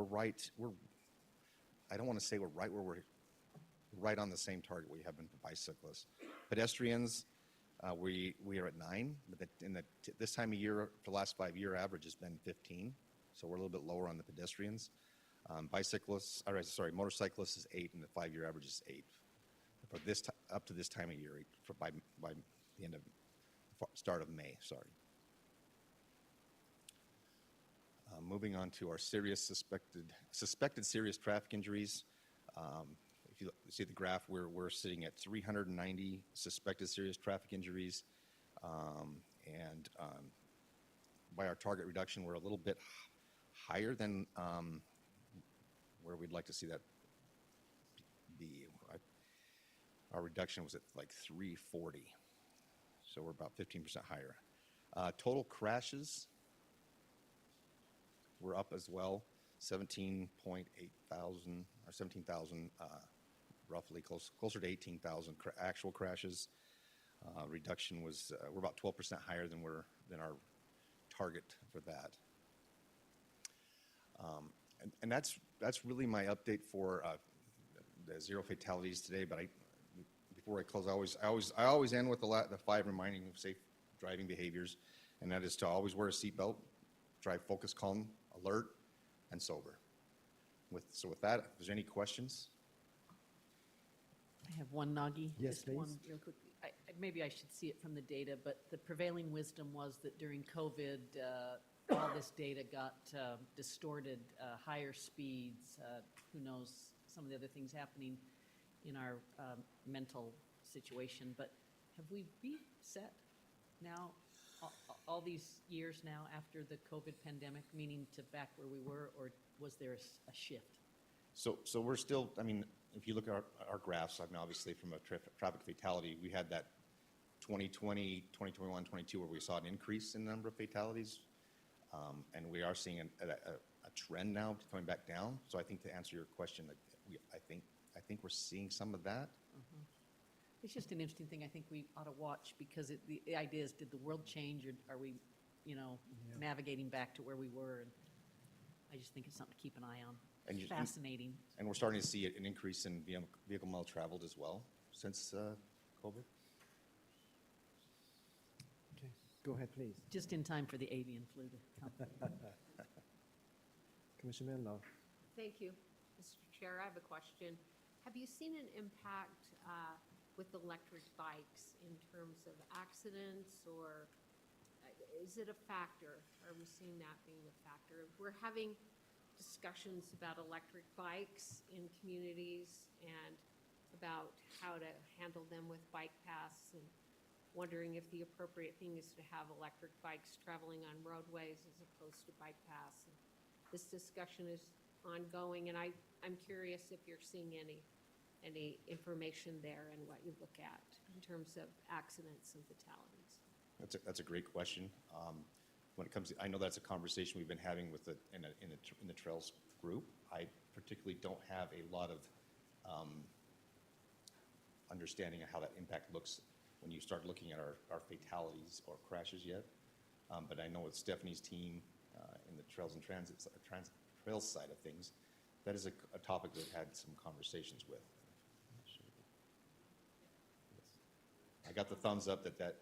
I don't want to say we're right where we're right on the same target we have been for bicyclists. Pedestrians, we are at 9, but this time of year, for the last 5-year average has been 15. So we're a little bit lower on the pedestrians. Motorcyclists is 8, and the 5-year average is 8. For up to this time of year, by the end of start of May, sorry. Moving on to our suspected serious traffic injuries. If you see the graph, we're sitting at 390 suspected serious traffic injuries, and by our target reduction, we're a little bit higher than where we'd like to see that be. Our reduction was at like 340, so we're about 15% higher. Total crashes, we're up as well, 17,000 roughly, closer to 18,000 actual crashes. Reduction was, we're about 12% higher than our target for that. And that's really my update for the 0 fatalities today. But before I close, I always end with the 5 reminding of safe driving behaviors, and that is to always wear a seatbelt, drive focused, calm, alert, and sober. So with that, if there's any questions? I have one, Nagi. Yes, Just please. one real quick. Maybe I should see it from the data, but the prevailing wisdom was that during COVID, all this data got distorted, higher speeds, who knows, some of the other things happening in our mental situation. But have we reset now, all these years now after the COVID pandemic, meaning to back where we were, or was there a shift? So we're still, I mean, if you look at our graphs, I mean, obviously from a traffic fatality, we had that 2020, 2021, 22, where we saw an increase in the number of fatalities. And we are seeing a trend now coming back down. So I think to answer your question, I think we're seeing some of that. Mm-hmm. It's just an interesting thing I think we ought to watch, because the idea is, did the world change, or are we, navigating back to where we were. And I just think it's something to keep an eye on. And Fascinating. And we're starting to see an increase in vehicle mile traveled as well since COVID. Okay, go ahead, please. Just in time for the avian flu to come. Commissioner Menlo. Thank you, Mr. Chair. I have a question. Have you seen an impact with electric bikes in terms of accidents, or is it a factor? Are we seeing that being a factor? We're having discussions about electric bikes in communities and about how to handle them with bike paths, and wondering if the appropriate thing is to have electric bikes traveling on roadways as opposed to bike paths. And this discussion is ongoing, and I'm curious if you're seeing any information there and what you look at in terms of accidents and fatalities. That's a great question. When it comes to, I know that's a conversation we've been having with in the Trails group. I particularly don't have a lot of understanding of how that impact looks when you start looking at our fatalities or crashes yet. But I know with Stephanie's team in the Trails and Trails side of things, that is a topic we've had some conversations with. I got the thumbs up that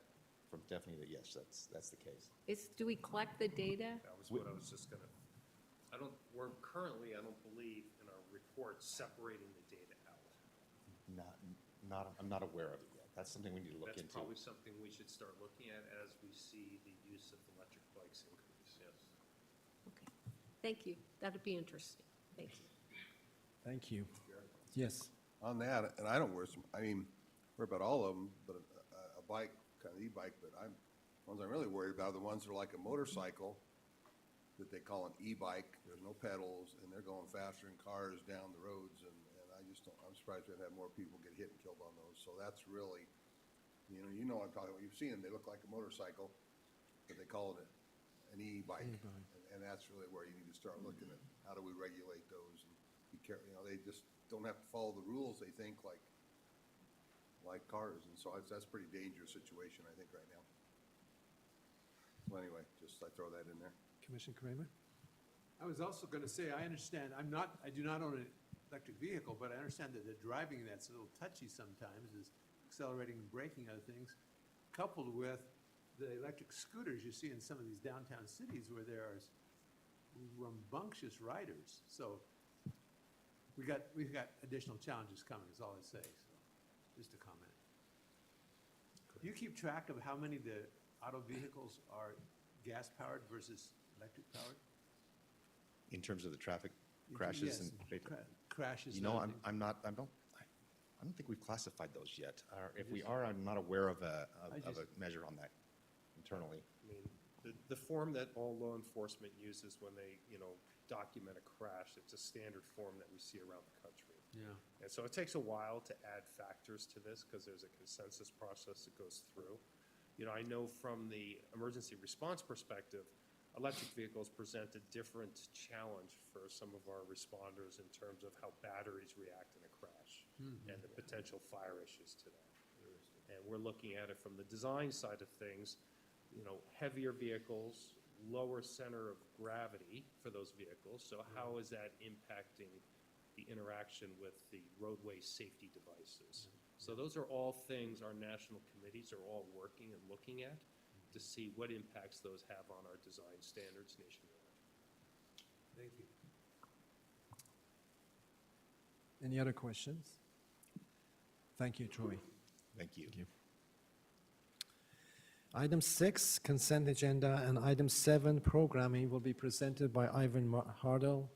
from Stephanie that yes, that's the case. Do we collect the data? That was what I was just gonna, we're currently, I don't believe, in our report separating the data out. I'm not aware of it yet. That's something we need to look into. That's probably something we should start looking at as we see the use of electric bikes increase, yes. Okay, thank you. That'd be interesting. Thank you. Thank you. Yes. On that, and I don't worry about all of them, but a bike, kind of e-bike, but ones I'm really worried about are the ones that are like a motorcycle that they call an e-bike. There's no pedals, and they're going faster than cars down the roads, and I just don't, I'm surprised we haven't had more people get hit and killed on those. So that's really, you know what I'm talking about. You've seen them, they look like a motorcycle, but they call it an e-bike. And that's really where you need to start looking at how do we regulate those and be careful. They just don't have to follow the rules, they think, like cars. And so that's a pretty dangerous situation, I think, right now. So anyway, I throw that in there. Commissioner Kramer? I was also going to say, I understand, I do not own an electric vehicle, but I understand that the driving that's a little touchy sometimes is accelerating and braking, other things, coupled with the electric scooters you see in some of these downtown cities where there are rambunctious riders. So we've got additional challenges coming, is all I say. So just a comment. Do you keep track of how many of the auto vehicles are gas-powered versus electric-powered? In terms of the traffic crashes Yes, and crashes. You know, and I don't think we've classified those yet. If we are, I'm not aware of a measure on that internally. I mean, the form that all law enforcement uses when they, document a crash, it's a standard form that we see around the country. Yeah. And so it takes a while to add factors to this because there's a consensus process that goes through. I know from the emergency response perspective, electric vehicles present a different challenge for some of our responders in terms of how batteries react in a crash and the potential fire issues to that. And we're looking at it from the design side of things, heavier vehicles, lower center of gravity for those vehicles. So how is that impacting the interaction with the roadway safety devices? So those are all things our national committees are all working and looking at to see what impacts those have on our design standards nationwide. Thank you. Any other questions? Thank you, Troy. Thank you. Item 6, consent agenda, and item 7, programming, will be presented by Ivan Hardell.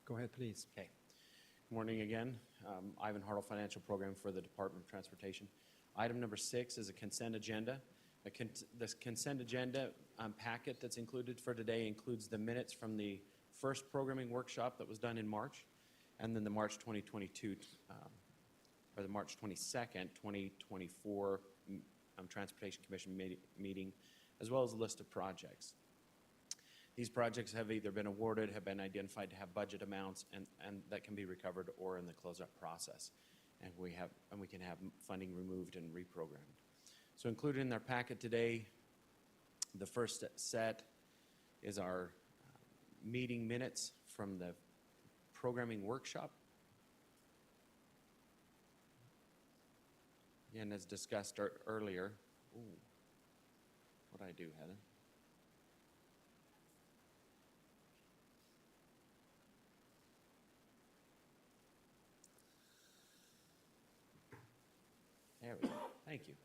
Go ahead, please. Okay. Good morning again. Ivan Hartle, Financial Program for the Department of Transportation. Item number 6 is a consent agenda. This consent agenda packet that's included for today includes the minutes from the first programming workshop that was done in March. and then the March 2022, or the March 22nd, 2024 Transportation Commission meeting, as well as a list of projects. These projects have either been awarded, have been identified to have budget amounts, and that can be recovered or in the closeout process. And we can have funding removed and reprogrammed. So included in our packet today, the first set is our meeting minutes from the programming workshop. Again, as discussed earlier. Ooh, what did I do, Heather? There we go. Thank you.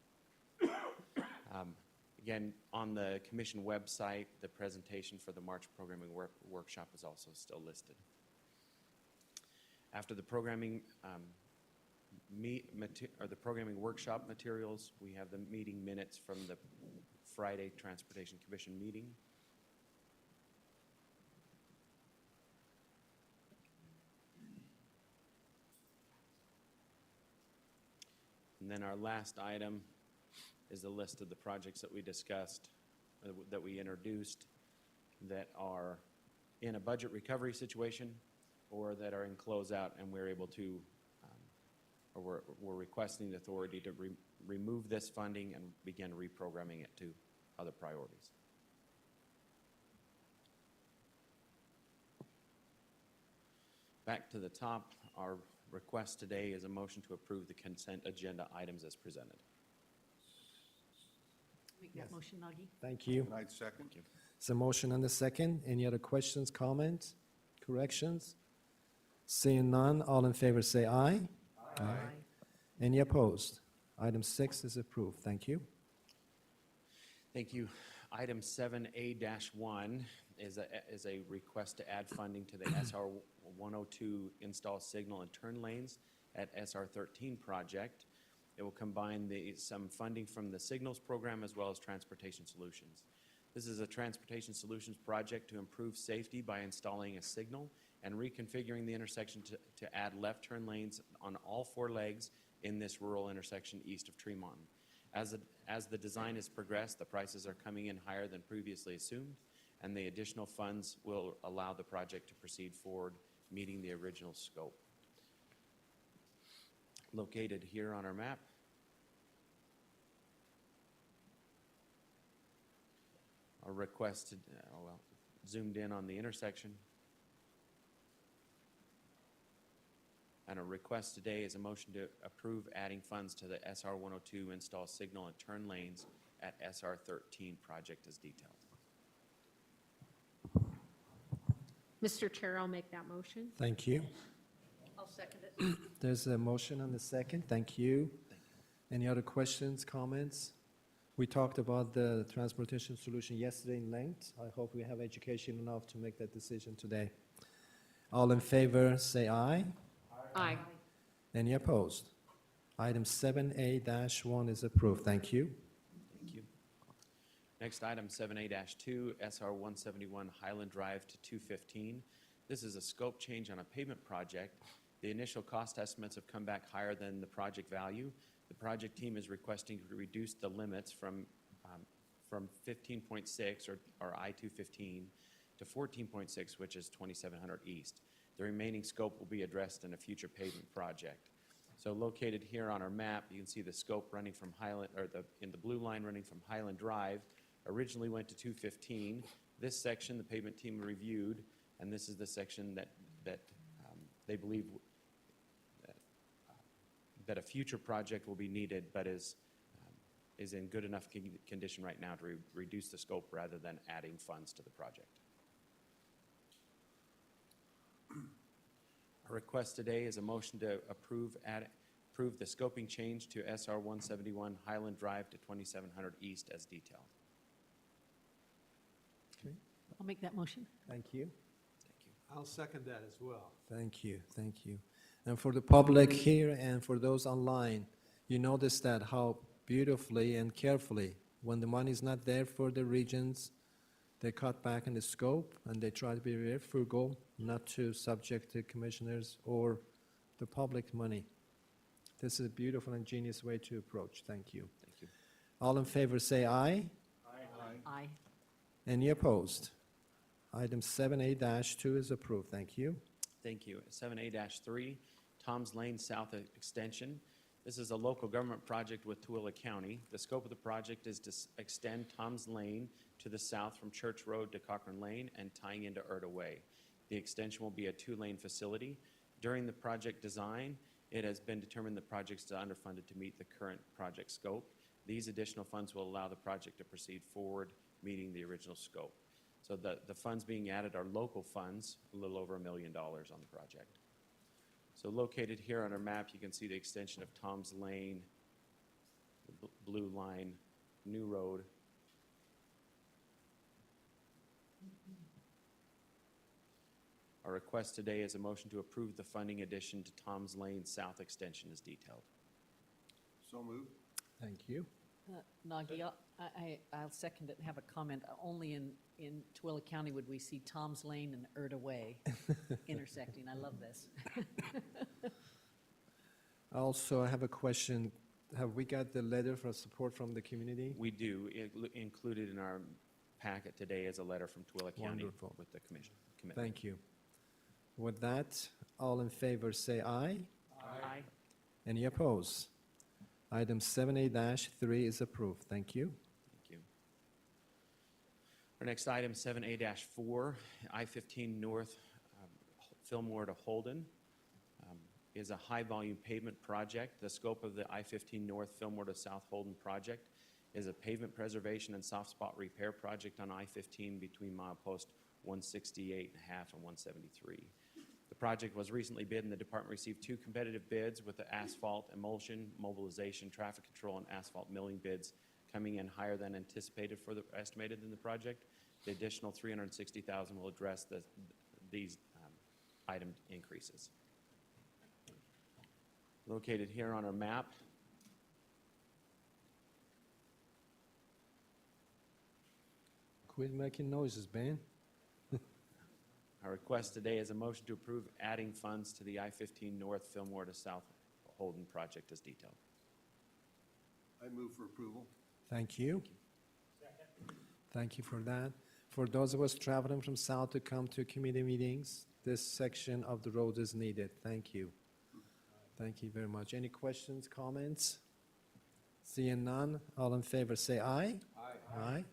Again, on the commission website, the presentation for the March programming workshop is also still listed. After the programming the programming workshop materials, we have the meeting minutes from the Friday Transportation Commission meeting. And then our last item is a list of the projects that we discussed, that we introduced, that are in a budget recovery situation or that are in closeout, and we're able to, or we're requesting the authority to remove this funding and begin reprogramming it to other priorities. Back to the top, our request today is a motion to approve the consent agenda items as presented. Make that motion, Nagi. Thank you. And I'd second. It's a motion and a second. Any other questions, comments, corrections? Seeing none, all in favor say aye. Aye. Any opposed? Item 6 is approved. Thank you. Thank you. Item 7A-1 is a request to add funding to the SR 102 install signal and turn lanes at SR 13 project. It will combine some funding from the signals program as well as transportation solutions. This is a transportation solutions project to improve safety by installing a signal and reconfiguring the intersection to add left turn lanes on all 4 legs in this rural intersection east of Tremont. As the design has progressed, the prices are coming in higher than previously assumed, and the additional funds will allow the project to proceed forward, meeting the original scope. Located here on our map. Our request, zoomed in on the intersection. And a request today is a motion to approve adding funds to the SR 102 install signal and turn lanes at SR 13 project as detailed. Mr. Chair, I'll make that motion. Thank you. I'll second it. There's a motion and a second. Thank you. Any other questions, comments? We talked about the transportation solution yesterday in length. I hope we have education enough to make that decision today. All in favor, say aye. Aye. Any opposed? Item 7A-1 is approved. Thank you. Thank you. Next item, 7A-2, SR 171 Highland Drive to 215. This is a scope change on a pavement project. The initial cost estimates have come back higher than the project value. The project team is requesting to reduce the limits from 15.6 or I-215 to 14.6, which is 2700 East. The remaining scope will be addressed in a future pavement project. So located here on our map, you can see the scope running from Highland, or in the blue line running from Highland Drive, originally went to 215. This section the pavement team reviewed, and this is the section that they believe that a future project will be needed, but is in good enough condition right now to reduce the scope rather than adding funds to the project. Our request today is a motion to approve the scoping change to SR 171 Highland Drive to 2700 East as detailed. Okay. I'll make that motion. Thank you. I'll second that as well. Thank you. Thank you. And for the public here and for those online, you notice that how beautifully and carefully, when the money is not there for the regions, They cut back in the scope, and they try to be very frugal, not to subject the commissioners or the public money. This is a beautiful and genius way to approach. Thank you. Thank you. All in favor, say aye. Aye. Any opposed? Item 7A-2 is approved. Thank you. Thank you. 7A-3, Tom's Lane South Extension. This is a local government project with Tooele County. The scope of the project is to extend Tom's Lane to the south from Church Road to Cochrane Lane and tying into Erta Way. The extension will be a 2-lane facility. During the project design, it has been determined the project is underfunded to meet the current project scope. These additional funds will allow the project to proceed forward, meeting the original scope. So the funds being added are local funds, a little over $1 million on the project. So located here on our map, you can see the extension of Tom's Lane, the blue line, New Road. Our request today is a motion to approve the funding addition to Tom's Lane South Extension as detailed. So moved. Thank you. Nagi, I'll second it and have a comment. Only in Tooele County would we see Tom's Lane and Erta Way intersecting. I love this. Also, I have a question. Have we got the letter for support from the community? We do. Included in our packet today is a letter from Tooele County Wonderful. with the commission commitment. Thank you. With that, all in favor say aye. Aye. Any opposed? Item 7A-3 is approved. Thank you. Thank you. Our next item, 7A-4, I-15 North, Fillmore to Holden, is a high-volume pavement project. The scope of the I-15 North Fillmore to South Holden project is a pavement preservation and soft spot repair project on I-15 between milepost 168.5 and 173. The project was recently bid, and the department received 2 competitive bids with the asphalt emulsion, mobilization, traffic control, and asphalt milling bids coming in higher than anticipated for the estimated in the project. The additional $360,000 will address these item increases. Located here on our map, Quit making noises, Ben. our request today is a motion to approve adding funds to the I-15 North Fillmore to South Holden project as detailed. I move for approval. Thank you. Thank you for that. For those of us traveling from south to come to committee meetings, this section of the road is needed. Thank you. Thank you very much. Any questions, comments? Seeing none, all in favor say aye. Aye. Aye.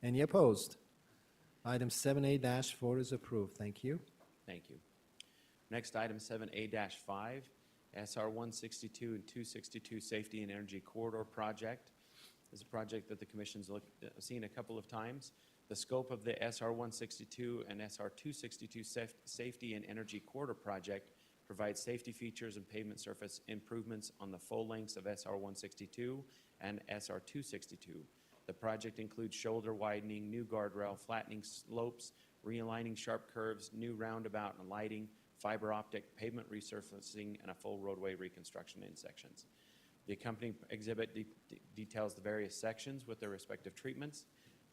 Any opposed? Item 7A-4 is approved. Thank you. Thank you. Next item, 7A-5, SR 162 and 262 Safety and Energy Corridor Project. This is a project that the Commission's seen a couple of times. The scope of the SR 162 and SR 262 Safety and Energy Corridor Project provides safety features and pavement surface improvements on the full lengths of SR 162 and SR 262. The project includes shoulder widening, new guardrail, flattening slopes, realigning sharp curves, new roundabout and lighting, fiber optic, pavement resurfacing, and a full roadway reconstruction in sections. The accompanying exhibit details the various sections with their respective treatments.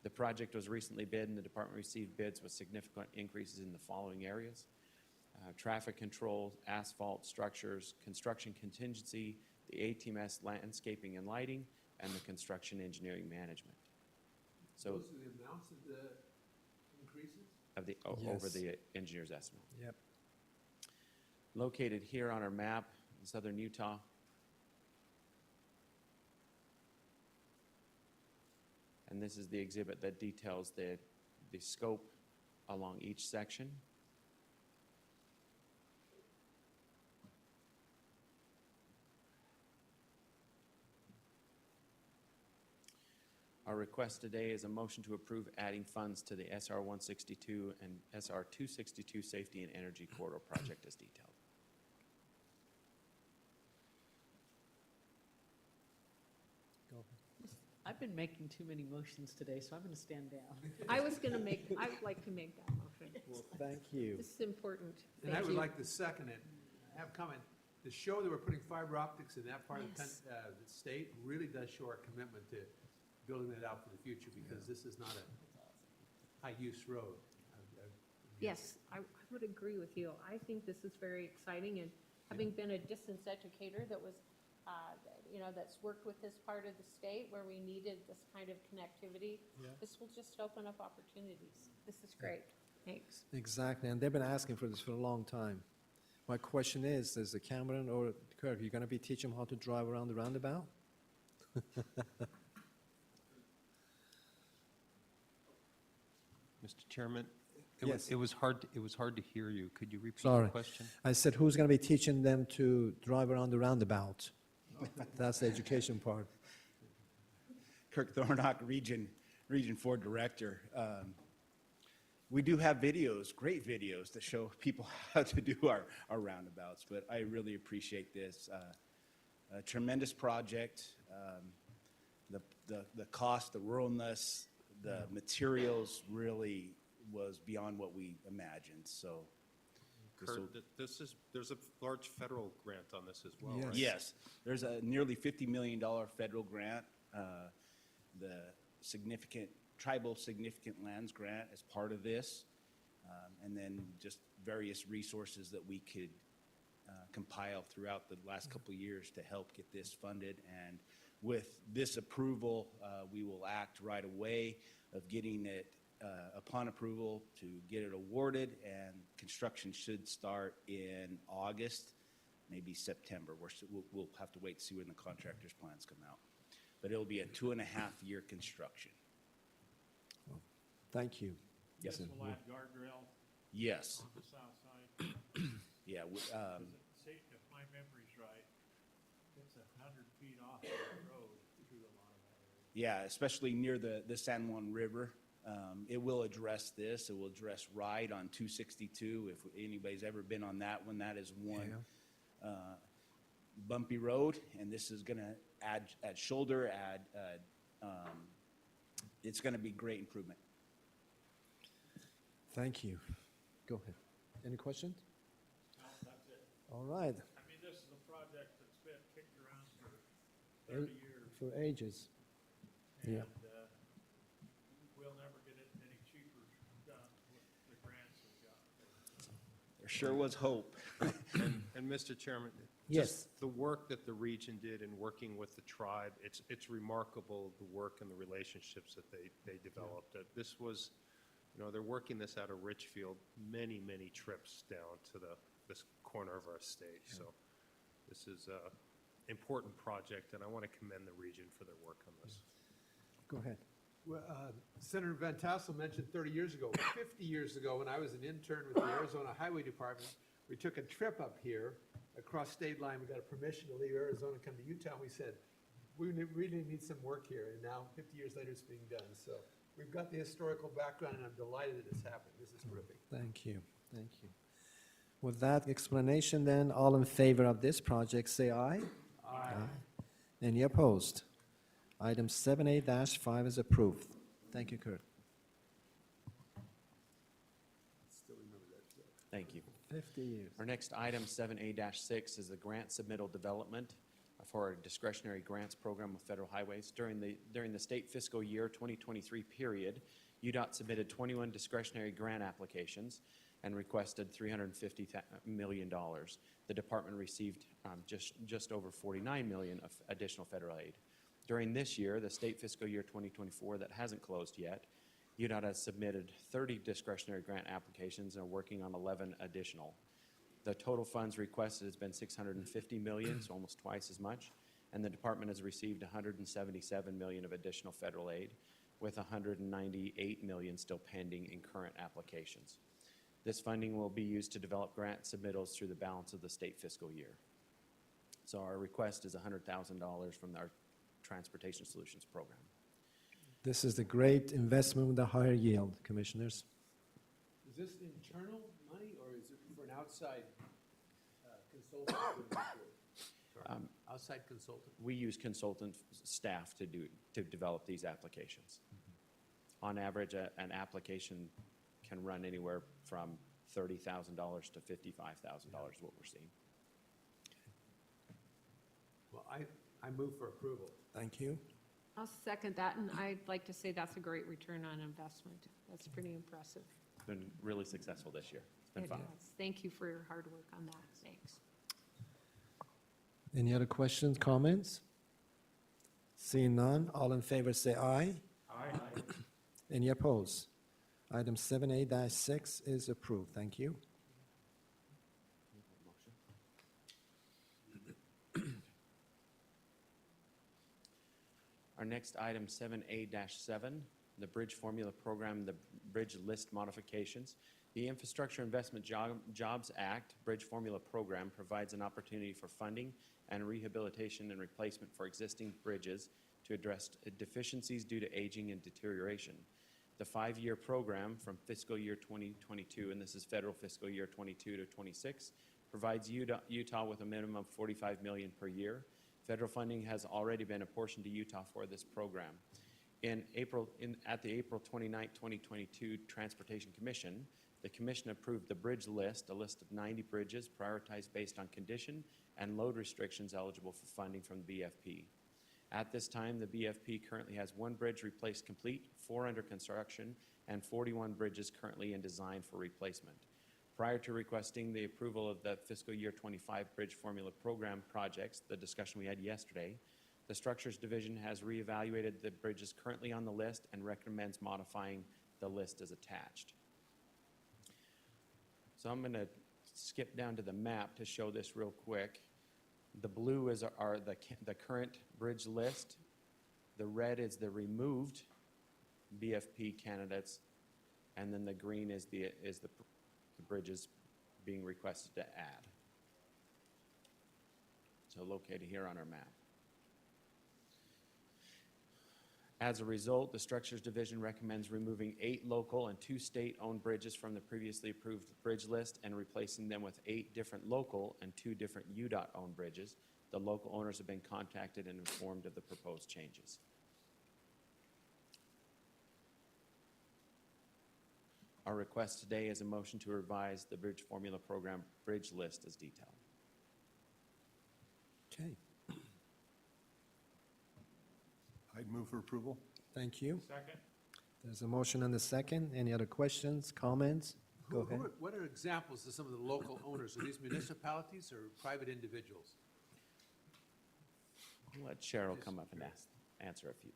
The project was recently bid, and the department received bids with significant increases in the following areas: traffic control, asphalt structures, construction contingency, the ATMS landscaping and lighting, and the construction engineering management. So Those are the amounts of the increases? of the, Yes. over the engineer's estimate. Yep. Located here on our map in southern Utah, and this is the exhibit that details the scope along each section. Our request today is a motion to approve adding funds to the SR 162 and SR 262 Safety and Energy Corridor Project as detailed. I've been making too many motions today, so I'm going to stand down. I would like to make that motion. Well, thank you. This is important. And Thank I would you. like to second it. I have a comment. To show that we're putting fiber optics in that part of Yes. the state really does show our commitment to building that out for the future, because this is not high-use road. Yes, I would agree with you. I think this is very exciting, and having been a distance educator that was, that's worked with this part of the state where we needed this kind of connectivity, this will just open up opportunities. This is great. Thanks. Exactly, and they've been asking for this for a long time. My question is the Cameron or Kirk, you gonna be teaching them how to drive around the roundabout? Mr. Chairman, Yes. it was hard to hear you. Could you repeat Sorry. the question? I said, who's gonna be teaching them to drive around the roundabout? That's the education part. Kirk Thornock, Region 4 Director. We do have videos, great videos, that show people how to do our roundabouts, but I really appreciate this. A tremendous project. The cost, the ruralness, the materials really was beyond what we imagined, so. Kurt, there's a large federal grant on this as well, right? Yes, there's a nearly $50 million federal grant. The tribal significant lands grant as part of this, and then just various resources that we could compile throughout the last couple of years to help get this funded. And with this approval, we will act right away of getting it upon approval to get it awarded, and construction should start in August, maybe September. We'll have to wait to see when the contractor's plans come out. But it'll be a 2.5-year construction. Thank you. Yes. This will add guardrail Yes. on the south side. Yeah. If my memory's right, it's 100 feet off the road through a lot of that area. Yeah, especially near the San Juan River. It will address this. It will address Ride on 262. If anybody's ever been on that one, that is one bumpy road, and this is going to add shoulder, it's going to be great improvement. Thank you. Go ahead. Any questions? No, that's it. All right, I mean, this is a project that's been kicked around for 30 years. for ages. Yeah. And we'll never get it any cheaper done with the grants we got. There sure was hope. And Mr. Chairman, Yes. just the work that the region did in working with the tribe, it's remarkable, the work and the relationships that they developed. This was, they're working this out of Richfield, many, many trips down to this corner of our state. So this is an important project, and I want to commend the region for their work on this. Go ahead. Well, Senator Van Tassel mentioned 30 years ago, 50 years ago, when I was an intern with the Arizona Highway Department, we took a trip up here across state line. We got a permission to leave Arizona, come to Utah. And we said, we really need some work here. And now, 50 years later, it's being done. So we've got the historical background, and I'm delighted that it's happened. This is terrific. Thank you. Thank you. With that explanation, then, all in favor of this project, say aye. Aye. Any opposed? Item 7A-5 is approved. Thank you, Kurt. Still remember that. Thank you. 50 years. Our next item, 7A-6, is the grant submittal development for a discretionary grants program with Federal Highways. During the state fiscal year 2023 period, UDOT submitted 21 discretionary grant applications and requested $350 million. The department received just over $49 million of additional federal aid. During this year, the state fiscal year 2024 that hasn't closed yet, UDOT has submitted 30 discretionary grant applications and are working on 11 additional. The total funds requested has been $650 million, so almost twice as much, and the department has received $177 million of additional federal aid, with $198 million still pending in current applications. This funding will be used to develop grant submittals through the balance of the state fiscal year. So our request is $100,000 from our Transportation Solutions Program. This is the great investment with the higher yield, commissioners. Is this internal money, or is it for an outside consultant? Outside consultant? We use consultant staff to develop these applications. On average, an application can run anywhere from $30,000 to $55,000 is what we're seeing. Well, I move for approval. Thank you. I'll second that, and I'd like to say that's a great return on investment. That's pretty impressive. It's been really successful this year. It's been It fun. has. Thank you for your hard work on that. Thanks. Any other questions, comments? Seeing none, all in favor say aye. Aye. Any opposed? Item 7A-6 is approved. Thank you. Our next item, 7A-7, the Bridge Formula Program, the Bridge List Modifications. The Infrastructure Investment Jobs Act Bridge Formula Program provides an opportunity for funding and rehabilitation and replacement for existing bridges to address deficiencies due to aging and deterioration. The 5-year program from fiscal year 2022, and this is federal fiscal year 22 to 26, provides Utah with a minimum of $45 million per year. Federal funding has already been apportioned to Utah for this program. At the April 29, 2022 Transportation Commission, the commission approved the bridge list, a list of 90 bridges prioritized based on condition and load restrictions eligible for funding from the BFP. At this time, the BFP currently has 1 bridge replaced complete, 4 under construction, and 41 bridges currently in design for replacement. Prior to requesting the approval of the fiscal year 25 Bridge Formula Program projects, the discussion we had yesterday, the Structures Division has reevaluated the bridges currently on the list and recommends modifying the list as attached. So I'm going to skip down to the map to show this real quick. The blue are the current bridge list. The red is the removed BFP candidates, and then the green is the bridges being requested to add. So located here on our map. As a result, the Structures Division recommends removing 8 local and 2 state-owned bridges from the previously approved bridge list and replacing them with 8 different local and 2 different UDOT-owned bridges. The local owners have been contacted and informed of the proposed changes. Our request today is a motion to revise the Bridge Formula Program bridge list as detailed. Okay, I'd move for approval. thank you. Second? There's a motion and a second. Any other questions, comments? Go ahead. What are examples of some of the local owners? Are these municipalities or private individuals? I'll let Cheryl come up and answer a few.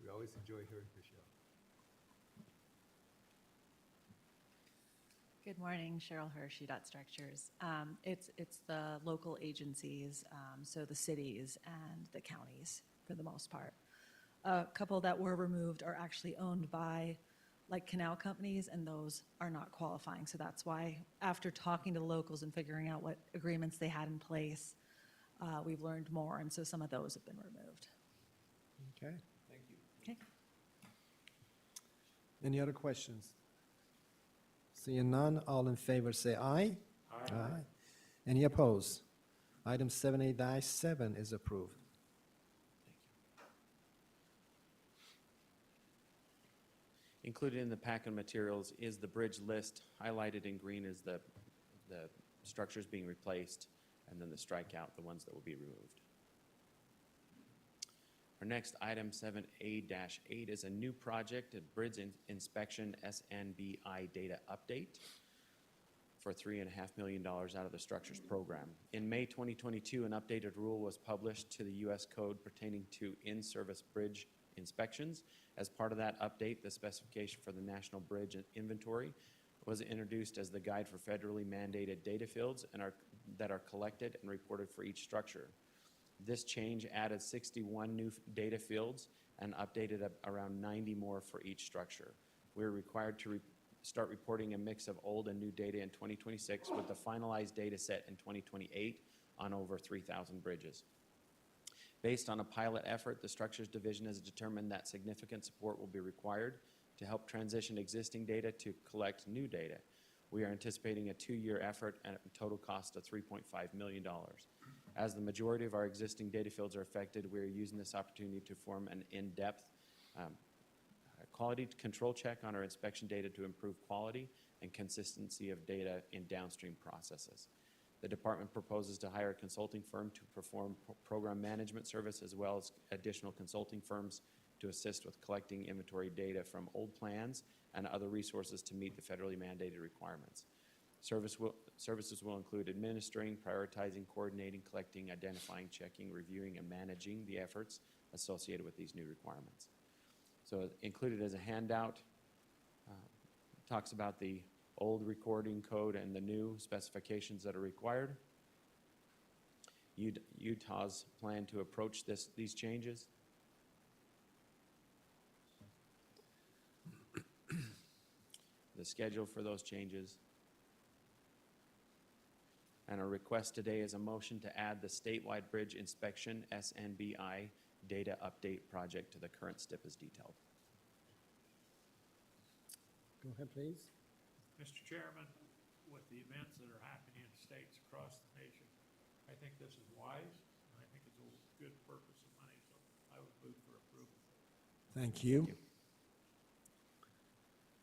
We always enjoy hearing Michelle. Good morning, Cheryl Hirsch, UDOT Structures. It's the local agencies, so the cities and the counties for the most part. A couple that were removed are actually owned by like canal companies, and those are not qualifying. So that's why after talking to locals and figuring out what agreements they had in place, we've learned more, and so some of those have been removed. Okay, thank you. Okay. Any other questions? Seeing none, all in favor say aye. Aye. Any opposed? Item 7A-7 is approved. Included in the packet of materials is the bridge list. Highlighted in green is the structures being replaced, and then the strikeout, the ones that will be removed. Our next item, 7A-8, is a new project, a bridge inspection SNBI data update for $3.5 million out of the structures program. In May 2022, an updated rule was published to the U.S. Code pertaining to in-service bridge inspections. As part of that update, the specification for the National Bridge Inventory was introduced as the guide for federally mandated data fields that are collected and reported for each structure. This change added 61 new data fields and updated around 90 more for each structure. We're required to start reporting a mix of old and new data in 2026 with the finalized data set in 2028 on over 3,000 bridges. Based on a pilot effort, the Structures Division has determined that significant support will be required to help transition existing data to collect new data. We are anticipating a 2-year effort at a total cost of $3.5 million. As the majority of our existing data fields are affected, we are using this opportunity to form an in-depth quality control check on our inspection data to improve quality and consistency of data in downstream processes. The department proposes to hire a consulting firm to perform program management service as well as additional consulting firms to assist with collecting inventory data from old plans and other resources to meet the federally mandated requirements. Services will include administering, prioritizing, coordinating, collecting, identifying, checking, reviewing, and managing the efforts associated with these new requirements. So included as a handout, talks about the old recording code and the new specifications that are required. Utah's plan to approach these changes. The schedule for those changes. And our request today is a motion to add the statewide bridge inspection SNBI data update project to the current STIP as detailed. Go ahead, please. Mr. Chairman, with the events that are happening in states across the nation, I think this is wise, and I think it's a good purpose of money, so I would move for approval. Thank you.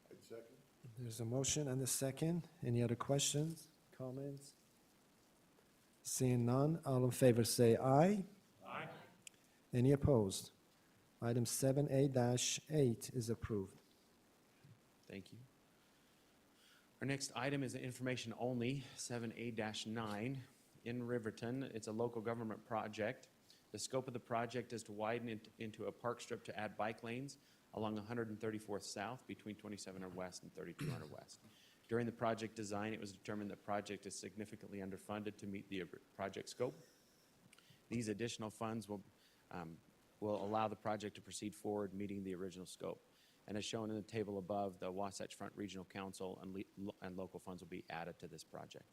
I'd second. There's a motion and a second. Any other questions, comments? Seeing none, all in favor say aye. Aye. Any opposed? Item 7A-8 is approved. Thank you. Our next item is information only, 7A-9. In Riverton, it's a local government project. The scope of the project is to widen it into a park strip to add bike lanes along 134th South between 2700 West and 3200 West. During the project design, it was determined that the project is significantly underfunded to meet the project scope. These additional funds will allow the project to proceed forward, meeting the original scope. And as shown in the table above, the Wasatch Front Regional Council and local funds will be added to this project.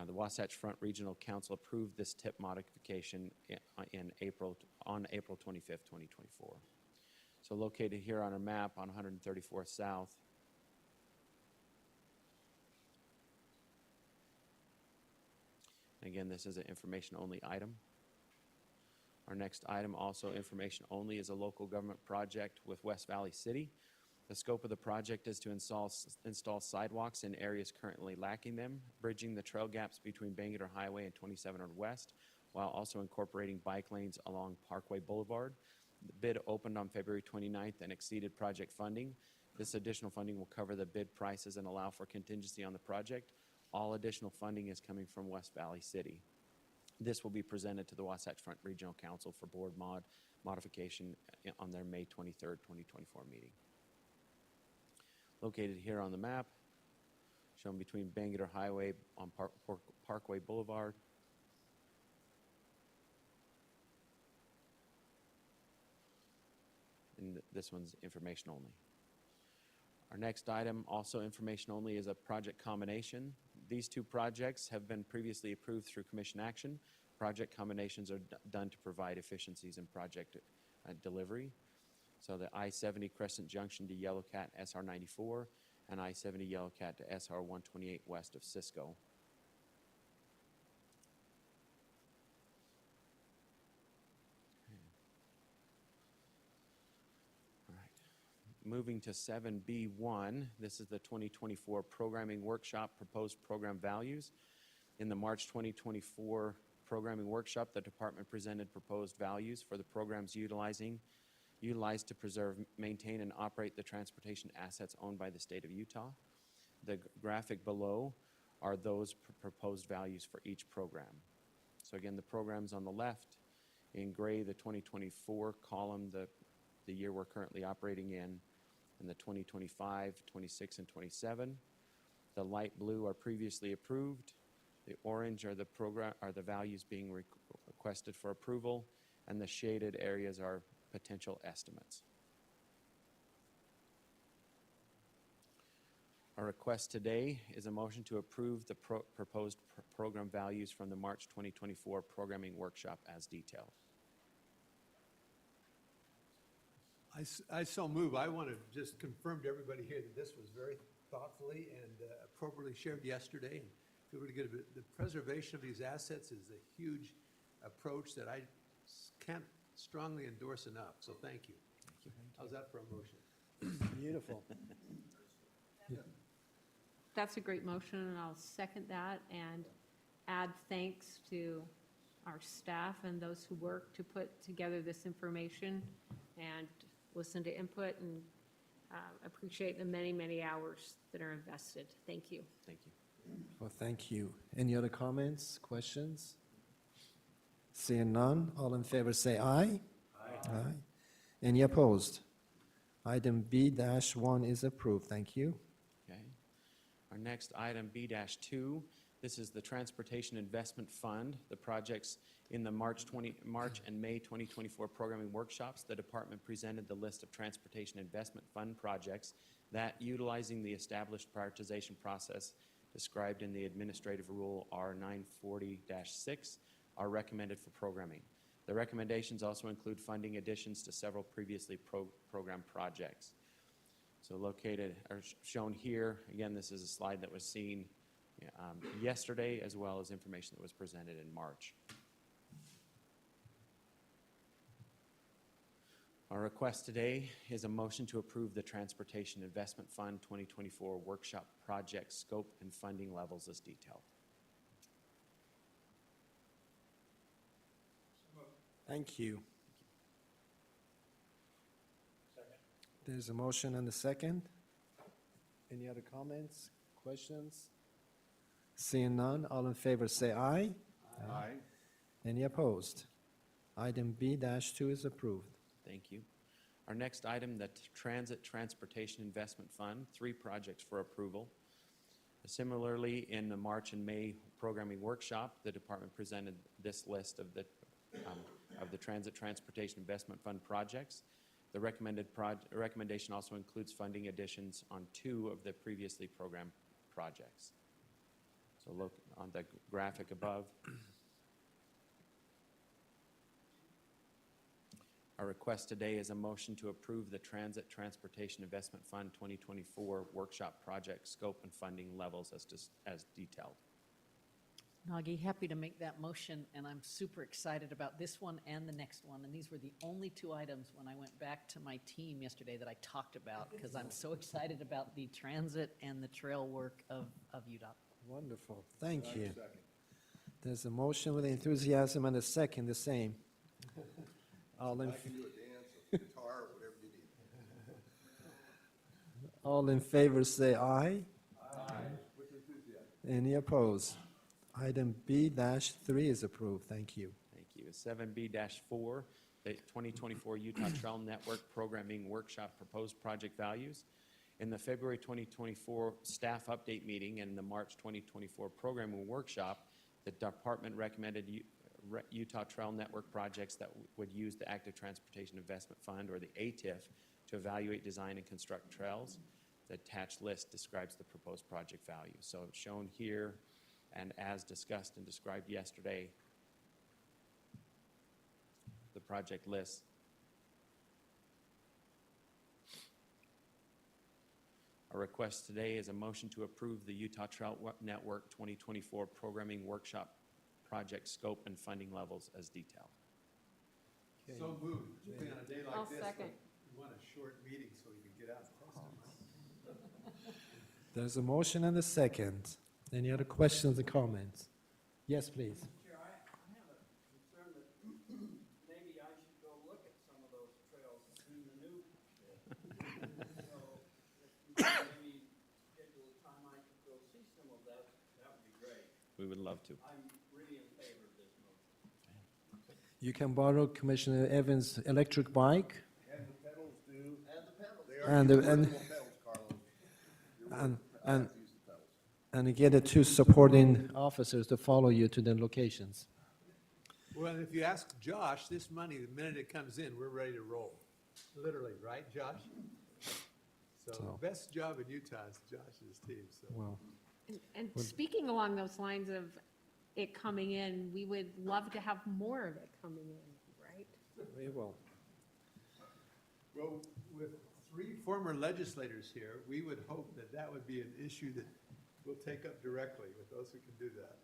The Wasatch Front Regional Council approved this TIP modification on April 25th, 2024. So located here on our map on 134th South. Again, this is an information-only item. Our next item, also information only, is a local government project with West Valley City. The scope of the project is to install sidewalks in areas currently lacking them, bridging the trail gaps between Bangerter Highway and 2700 West, while also incorporating bike lanes along Parkway Boulevard. The bid opened on February 29th and exceeded project funding. This additional funding will cover the bid prices and allow for contingency on the project. All additional funding is coming from West Valley City. This will be presented to the Wasatch Front Regional Council for board modification on their May 23rd, 2024 meeting. Located here on the map, shown between Bangerter Highway on Parkway Boulevard. And this one's information only. Our next item, also information only, is a project combination. These two projects have been previously approved through commission action. Project combinations are done to provide efficiencies in project delivery. So the I-70 Crescent Junction to Yellow Cat SR 94 and I-70 Yellow Cat to SR 128 west of Cisco. Moving to 7B1, this is the 2024 Programming Workshop Proposed Program Values. In the March 2024 Programming Workshop, the department presented proposed values for the programs utilized to preserve, maintain, and operate the transportation assets owned by the state of Utah. The graphic below are those proposed values for each program. So again, the programs on the left, in gray, the 2024 column, the year we're currently operating in, and the 2025, 26, and 27. The light blue are previously approved. The orange are the values being requested for approval, and the shaded areas are potential estimates. Our request today is a motion to approve the proposed program values from the March 2024 Programming Workshop as detailed. I so move. I want to just confirm to everybody here that this was very thoughtfully and appropriately shared yesterday. And feel really good. The preservation of these assets is a huge approach that I can't strongly endorse enough. So thank you. How's that for a motion? Beautiful. That's a great motion, and I'll second that. And add thanks to our staff and those who work to put together this information and listen to input, and appreciate the many, many hours that are invested. Thank you. Thank you. Well, thank you. Any other comments, questions? Seeing none, all in favor say aye. Aye. Any opposed? Item B-1 is approved. Thank you. Okay. Our next item, B-2, this is the Transportation Investment Fund. The projects in the March and May 2024 programming workshops, the department presented the list of Transportation Investment Fund projects that, utilizing the established prioritization process described in the Administrative Rule R940-6, are recommended for programming. The recommendations also include funding additions to several previously programmed projects. So located, or shown here, again, this is a slide that was seen yesterday, as well as information that was presented in March. Our request today is a motion to approve the Transportation Investment Fund 2024 workshop project scope and funding levels as detailed. Thank you. There's a motion and a second. Any other comments, questions? Seeing none, all in favor say aye. Aye. Any opposed? Item B-2 is approved. Thank you. Our next item, the Transit Transportation Investment Fund, 3 projects for approval. Similarly, in the March and May programming workshop, the department presented this list of the Transit Transportation Investment Fund projects. The recommendation also includes funding additions on 2 of the previously programmed projects. So look on the graphic above. Our request today is a motion to approve the Transit Transportation Investment Fund 2024 workshop project scope and funding levels as detailed. Nagi, happy to make that motion, and I'm super excited about this one and the next one. And these were the only 2 items when I went back to my team yesterday that I talked about, because I'm so excited about the transit and the trail work of UDOT. Wonderful. Thank you. There's a motion with enthusiasm and a second, the same. All in, I can do a dance, a guitar, whatever you need. all in favor say aye. Aye. With enthusiasm. Any opposed? Item B-3 is approved. Thank you. Thank you. 7B-4, the 2024 Utah Trail Network Programming Workshop Proposed Project Values. In the February 2024 staff update meeting and the March 2024 programming workshop, the department recommended Utah Trail Network projects that would use the Active Transportation Investment Fund, or the ATIF, to evaluate, design, and construct trails. The attached list describes the proposed project value. So it's shown here, and as discussed and described yesterday, the project list. Our request today is a motion to approve the Utah Trail Network 2024 Programming Workshop project scope and funding levels as detailed. So moved, particularly on a day like I'll this. second. We want a short meeting so we can get out and testify. There's a motion and a second. Any other questions or comments? Yes, please. Chair, I have a concern that maybe I should go look at some of those trails in the new. So if you could maybe schedule a time I could go see some of that, that would be great. We would love to. I'm really in favor of this motion. You can borrow Commissioner Evans' electric bike And the pedals do. And the pedals. They And are the- and- reversible pedals, Carlos. You're and, right. and, Use the pedals. and get the 2 supporting officers to follow you to the locations. Well, if you ask Josh, this money, the minute it comes in, we're ready to roll. Literally, right, Josh? So So- the best job in Utah is Josh's team, so. Well, And speaking along those lines of it coming in, we would love to have more of it coming in, right? we will. Well, with 3 former legislators here, we would hope that that would be an issue that we'll take up directly with those who can do that.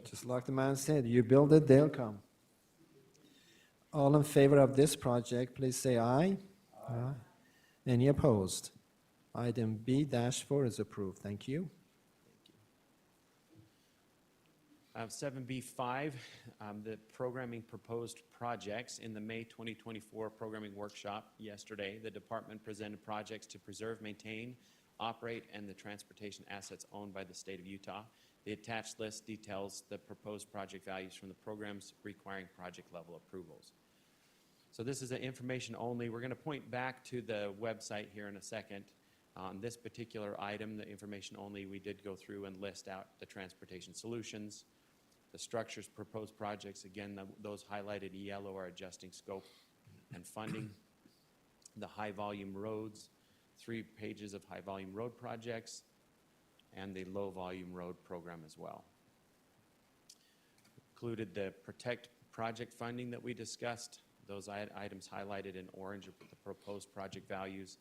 Just like the man said, you build it, they'll come. All in favor of this project, please say aye. Aye. Any opposed? Item B-4 is approved. Thank you. 7B5, the programming proposed projects. In the May 2024 programming workshop yesterday, the department presented projects to preserve, maintain, operate, and the transportation assets owned by the state of Utah. The attached list details the proposed project values from the programs requiring project level approvals. So this is an information only. We're going to point back to the website here in a second. On this particular item, the information only, we did go through and list out the transportation solutions. The structures proposed projects, again, those highlighted in yellow are adjusting scope and funding. The high volume roads, 3 pages of high volume road projects, and the low volume road program as well. Included the Protect project funding that we discussed. Those items highlighted in orange are the proposed project values.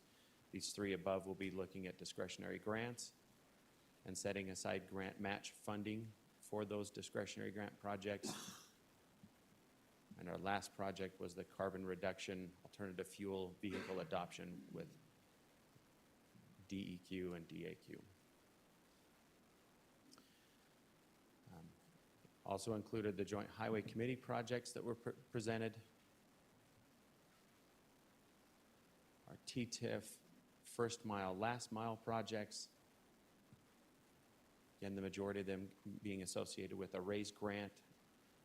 These 3 above will be looking at discretionary grants and setting aside grant match funding for those discretionary grant projects. And our last project was the carbon reduction alternative fuel vehicle adoption with DEQ and DAQ. Also included the Joint Highway Committee projects that were presented. Our TTIF first mile, last mile projects. Again, the majority of them being associated with a RAISE grant,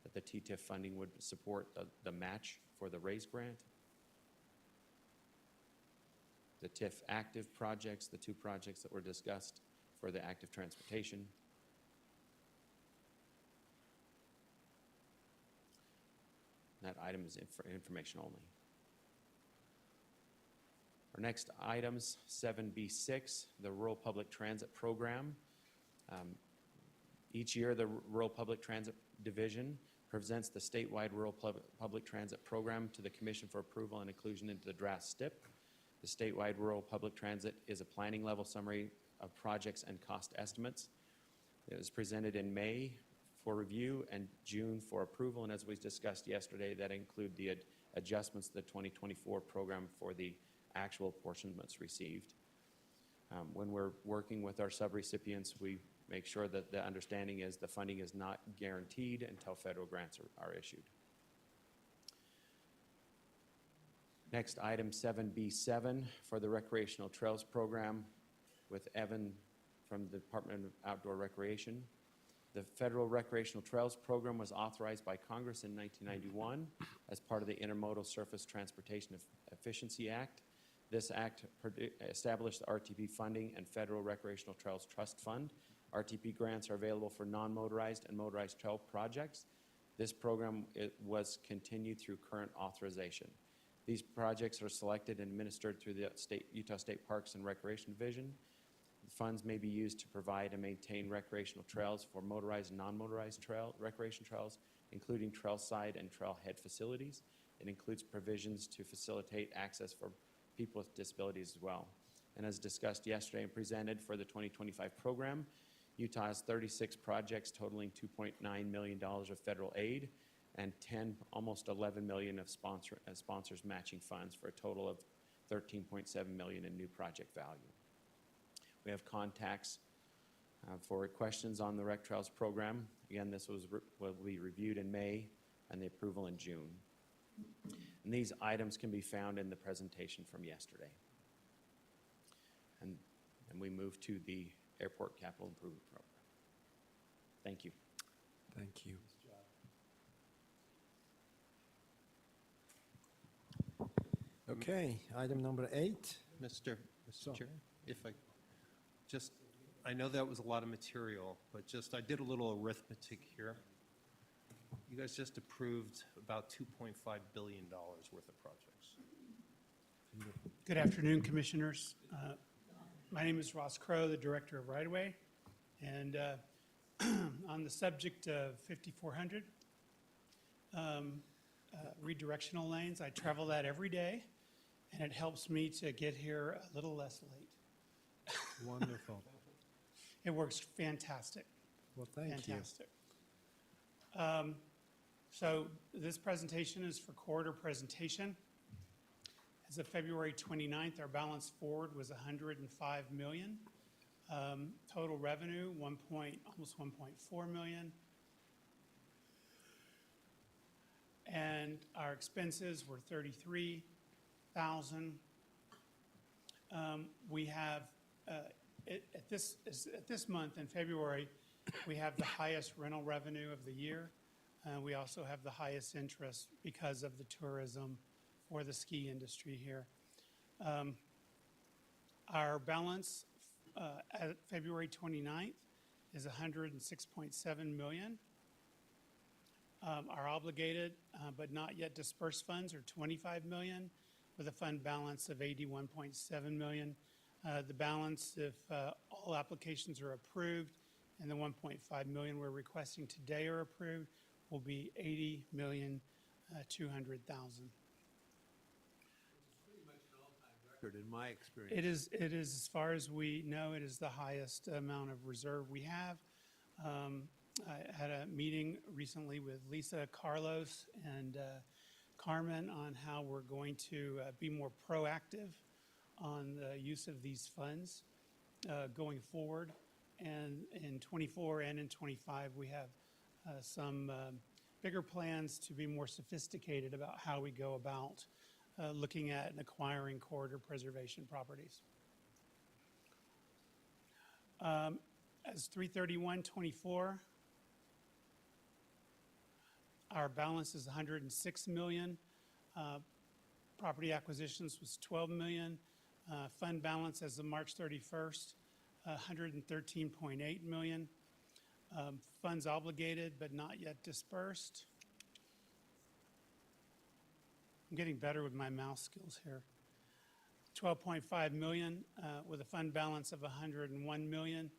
that the TTIF funding would support the match for the RAISE grant. The TIF active projects, the 2 projects that were discussed for the active transportation. That item is information only. Our next items, 7B6, the Rural Public Transit Program. Each year, the Rural Public Transit Division presents the statewide Rural Public Transit Program to the Commission for approval and inclusion into the draft STIP. The statewide Rural Public Transit is a planning level summary of projects and cost estimates. It was presented in May for review and June for approval, and as we discussed yesterday, that include the adjustments to the 2024 program for the actual apportionments received. When we're working with our subrecipients, we make sure that the understanding is the funding is not guaranteed until federal grants are issued. Next item, 7B7 for the Recreational Trails Program with Evan from the Department of Outdoor Recreation. The Federal Recreational Trails Program was authorized by Congress in 1991 as part of the Intermodal Surface Transportation Efficiency Act. This act established the RTP funding and Federal Recreational Trails Trust Fund. RTP grants are available for non-motorized and motorized trail projects. This program was continued through current authorization. These projects are selected and administered through the Utah State Parks and Recreation Division. The funds may be used to provide and maintain recreational trails for motorized and non-motorized recreation trails, including trailside and trailhead facilities. It includes provisions to facilitate access for people with disabilities as well. And as discussed yesterday and presented for the 2025 program, Utah has 36 projects totaling $2.9 million of federal aid and almost 11 million of sponsors matching funds for a total of 13.7 million in new project value. We have contacts for questions on the Rec Trails program. Again, this will be reviewed in May and the approval in June. And these items can be found in the presentation from yesterday. And we move to the Airport Capital Improvement Program. Thank you. Thank you. Okay, item number 8. Mr. Chair, if I just, I know that was a lot of material, but I did a little arithmetic here. You guys just approved about $2.5 billion worth of projects. Good afternoon, Commissioners. My name is Ross Crow, the Director of Right-of-Way. And on the subject of 5400, redirectional lanes, I travel that every day, and it helps me to get here a little less late. Wonderful. It works fantastic. Well, thank you. Fantastic. So this presentation is for quarter presentation. As of February 29th, our balance forward was $105 million. Total revenue, almost $1.4 million. And our expenses were 33,000. We have, at this month in February, we have the highest rental revenue of the year. We also have the highest interest because of the tourism for the ski industry here. Our balance at February 29th is 106.7 million. Our obligated but not yet dispersed funds are 25 million, with a fund balance of 81.7 million. The balance, if all applications are approved and the 1.5 million we're requesting today are approved, will be 80,200,000. Record in my experience. It is, as far as we know, it is the highest amount of reserve we have. I had a meeting recently with Lisa, Carlos, and Carmen on how we're going to be more proactive on the use of these funds going forward. And in 24 and in 25, we have some bigger plans to be more sophisticated about how we go about looking at and acquiring corridor preservation properties. As 3/31/24, our balance is 106 million. Property acquisitions was 12 million. Fund balance as of March 31st, 113.8 million. Funds obligated but not yet dispersed. I'm getting better with my mouse skills here. 12.5 million with a fund balance of 101 million.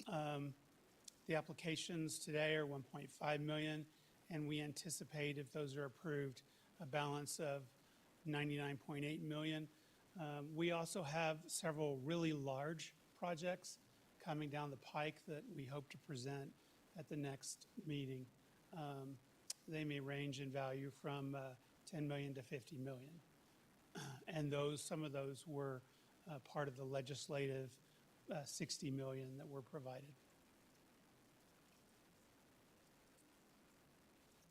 The applications today are 1.5 million, and we anticipate, if those are approved, a balance of 99.8 million. We also have several really large projects coming down the pike that we hope to present at the next meeting. They may range in value from 10 million to 50 million. And some of those were part of the legislative 60 million that were provided.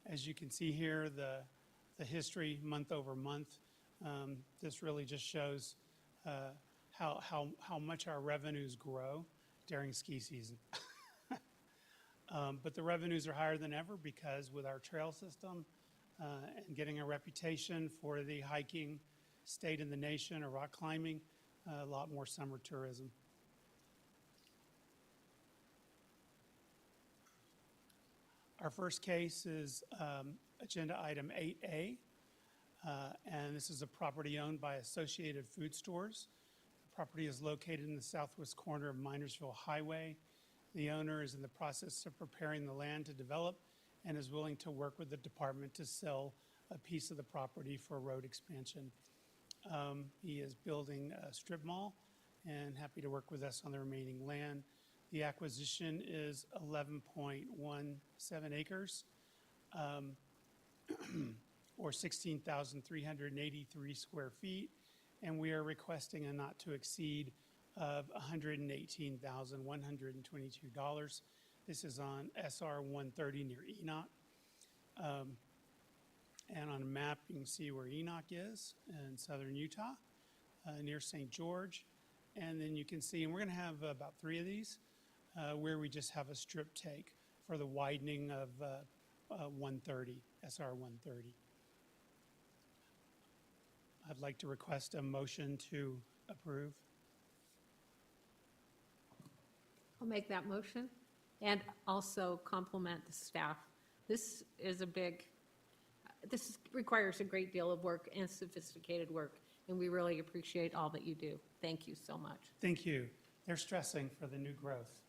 As you can see here, the history month over month, this really just shows how much our revenues grow during ski season. But the revenues are higher than ever because with our trail system and getting a reputation for the hiking state in the nation or rock climbing, a lot more summer tourism. Our first case is agenda item 8A, and this is a property owned by Associated Food Stores. The property is located in the southwest corner of Minersville Highway. The owner is in the process of preparing the land to develop and is willing to work with the department to sell a piece of the property for road expansion. He is building a strip mall and happy to work with us on the remaining land. The acquisition is 11.17 acres, or 16,383 square feet, and we are requesting a not to exceed of $118,122. This is on SR 130 near Enoch. And on a map, you can see where Enoch is in southern Utah, near St. George. And then you can see, and we're going to have about 3 of these, where we just have a strip take for the widening of 130, SR 130. I'd like to request a motion to approve. I'll make that motion and also compliment the staff. This requires a great deal of work and sophisticated work, and we really appreciate all that you do. Thank you so much. Thank you. They're stressing for the new growth.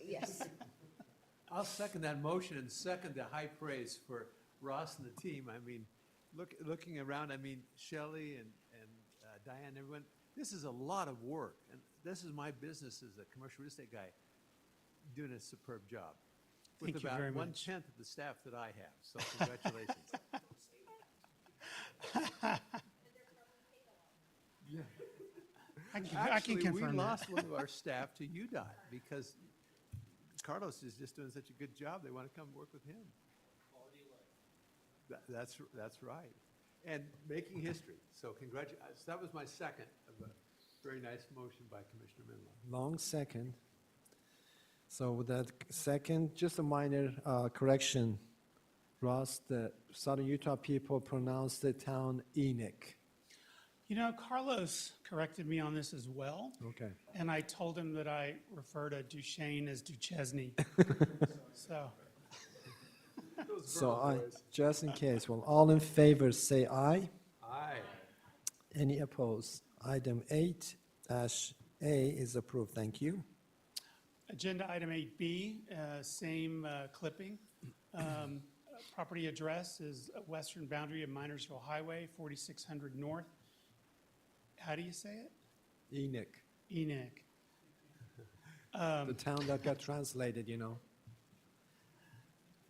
Yes. I'll second that motion and second the high praise for Ross and the team. I mean, looking around, I mean, Shelley and Diane, everyone, this is a lot of work. And this is my business as a commercial real estate guy, doing a superb job. With Thank you about very much. 1/10 of the staff that I have, so congratulations. Yeah. I can Actually, we confirm that. lost one of our staff to UDOT because Carlos is just doing such a good job. They want to come work with him. That's right. And making history. So congratulations. That was my second of a very nice motion by Commissioner Menlo. Long second. So with that second, just a minor correction. Ross, the Southern Utah people pronounce the town Enoch. You know, Carlos corrected me on this as well. Okay. And I told him that I refer to Duchesne as Duchesne. So, So just in case, well, all in favor say aye. Aye. Any opposed? Item 8-A is approved. Thank you. agenda item 8B, same clipping. Property address is western boundary of Minersville Highway, 4600 North. How do you say it? Enoch, Enoch. the town that got translated, you know.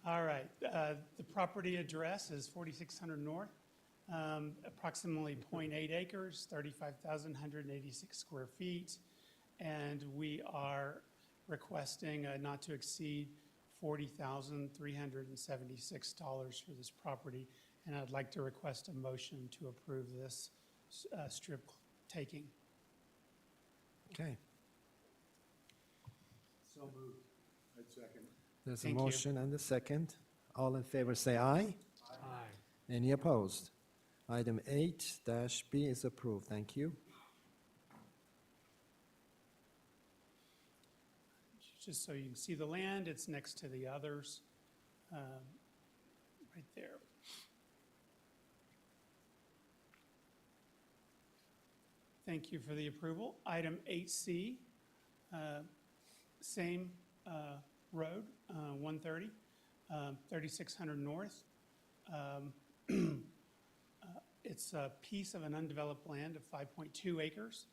All right, the property address is 4600 North, approximately 0.8 acres, 35,186 square feet, and we are requesting not to exceed $40,376 for this property, and I'd like to request a motion to approve this strip taking. Okay, So moved. I'd second. there's a Thank you. motion and a second. All in favor say aye. Aye. Any opposed? Item 8-B is approved. Thank you. Just so you can see the land, it's next to the others, right there. Thank you for the approval. Item 8C, same road, 130, 3600 North. It's a piece of an undeveloped land of 5.2 acres.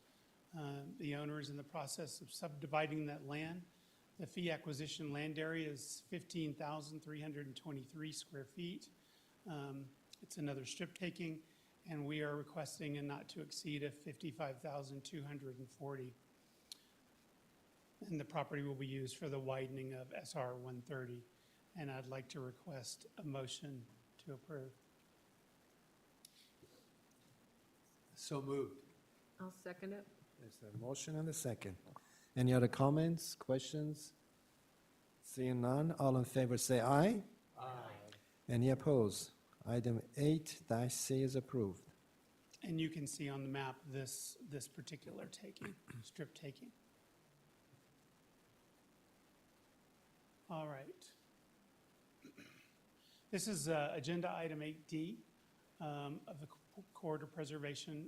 The owner is in the process of subdividing that land. The fee acquisition land area is 15,323 square feet. It's another strip taking, and we are requesting a not to exceed of 55,240. And the property will be used for the widening of SR 130. And I'd like to request a motion to approve. So moved. I'll second it. There's a motion and a second. Any other comments, questions? Seeing none, all in favor say aye. Aye. Any opposed? Item 8-C is approved. And you can see on the map this particular taking, strip taking. All right. This is agenda item 8D of the Corridor Preservation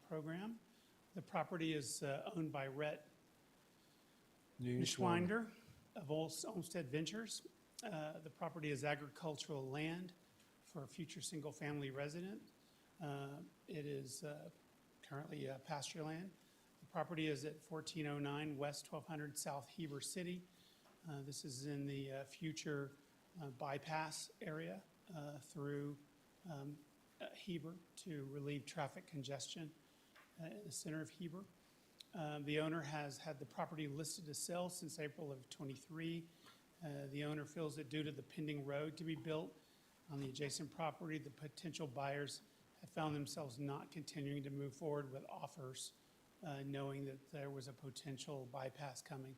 Program. The property is owned by Rhett Schwinder of Olmsted Ventures. The property is agricultural land for a future single-family resident. It is currently pasture land. The property is at 1409 West 1200 South Heber City. This is in the future bypass area through Heber to relieve traffic congestion in the center of Heber. The owner has had the property listed to sell since April of '23. The owner feels that due to the pending road to be built on the adjacent property, the potential buyers have found themselves not continuing to move forward with offers, knowing that there was a potential bypass coming.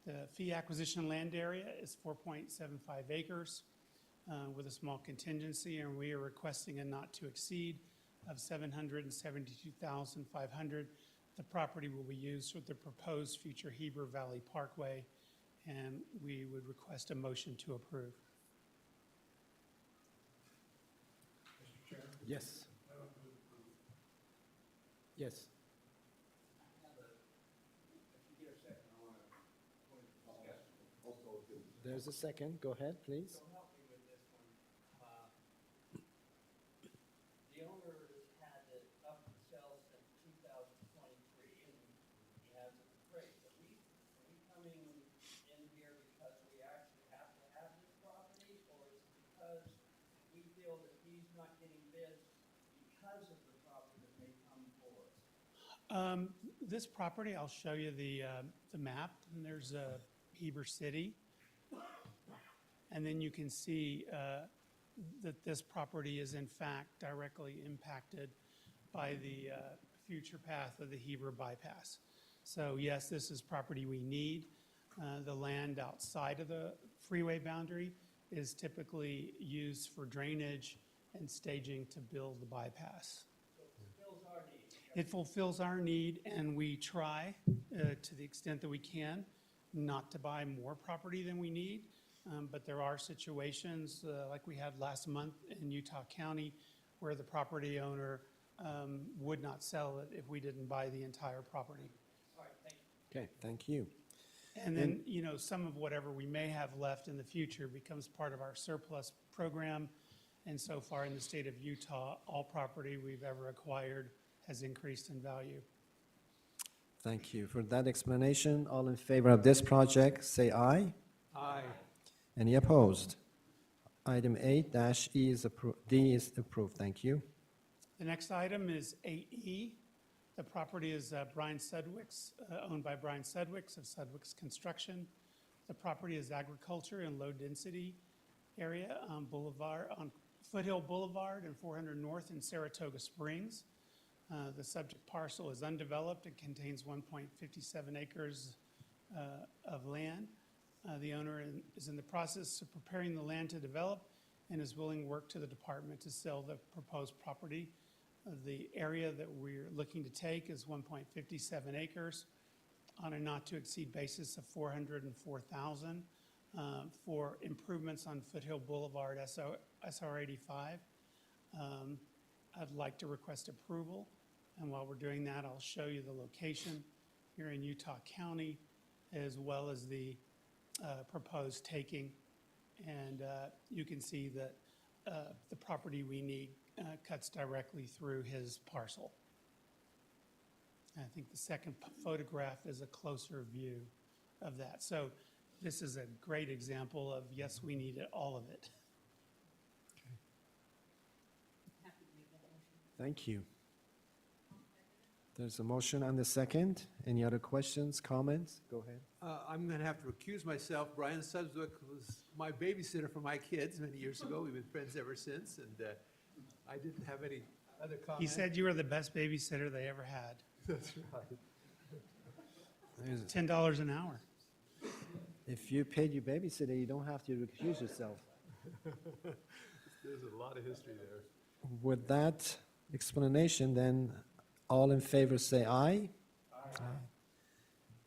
The fee acquisition land area is 4.75 acres with a small contingency, and we are requesting a not to exceed of $772,500. The property will be used with the proposed future Heber Valley Parkway, and we would request a motion to approve. Yes. Yes. There's a second. Go ahead, please. So help me with this one. The owner has had it up for sale since 2023, and he has it for free. Are we coming in here because we actually have to have this property, or is it because we feel that he's not getting bids because of the property that may come for us? This property, I'll show you the map, and there's Heber City. And then you can see that this property is in fact directly impacted by the future path of the Heber bypass. So yes, this is property we need. The land outside of the freeway boundary is typically used for drainage and staging to build the bypass. It fulfills our need, and we try, to the extent that we can, not to buy more property than we need. But there are situations, like we had last month in Utah County, where the property owner would not sell it if we didn't buy the entire property. Okay, thank you. And then, you know, some of whatever we may have left in the future becomes part of our surplus program. And so far in the state of Utah, all property we've ever acquired has increased in value. Thank you for that explanation. All in favor of this project, say aye. Aye. Any opposed? Item 8-E is approved, D is approved. Thank you. The next item is 8E. The property is Brian Sedgwick's, owned by Brian Sedgwick's of Sedgwick's Construction. The property is agriculture in low-density area on Boulevard, on Foothill Boulevard and 400 North in Saratoga Springs. The subject parcel is undeveloped. It contains 1.57 acres of land. The owner is in the process of preparing the land to develop and is willing to work to the department to sell the proposed property. The area that we're looking to take is 1.57 acres on a not-to-exceed basis of $404,000 for improvements on Foothill Boulevard, SR 85. I'd like to request approval, and while we're doing that, I'll show you the location here in Utah County, as well as the proposed taking. And you can see that the property we need cuts directly through his parcel. And I think the second photograph is a closer view of that. So this is a great example of, yes, we need it, all of it. Thank you. There's a motion and a second. Any other questions, comments? Go ahead. I'm going to have to recuse myself. Brian Sedgwick was my babysitter for my kids many years ago. We've been friends ever since, and I didn't have any other comments. He said you were the best babysitter they ever had. That's right. $10 an hour. If you paid your babysitter, you don't have to recuse yourself. There's a lot of history there. With that explanation, then all in favor say aye. Aye.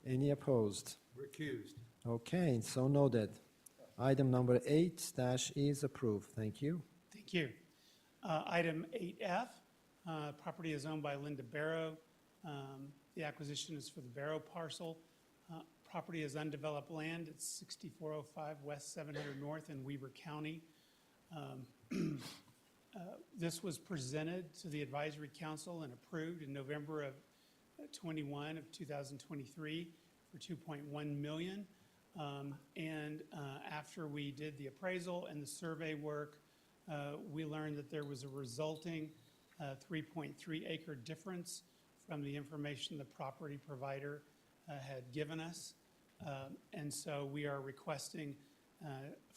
Any opposed? Recused. Okay, so noted. Item number 8-E is approved. Thank you. Thank you. Item 8F, property is owned by Linda Barrow. The acquisition is for the Barrow parcel. Property is undeveloped land. It's 6405 West 700 North in Weber County. This was presented to the Advisory Council and approved in November of 2023 for $2.1 million. After we did the appraisal and the survey work, we learned that there was a resulting 3.3 acre difference from the information the property provider had given us. And so we are requesting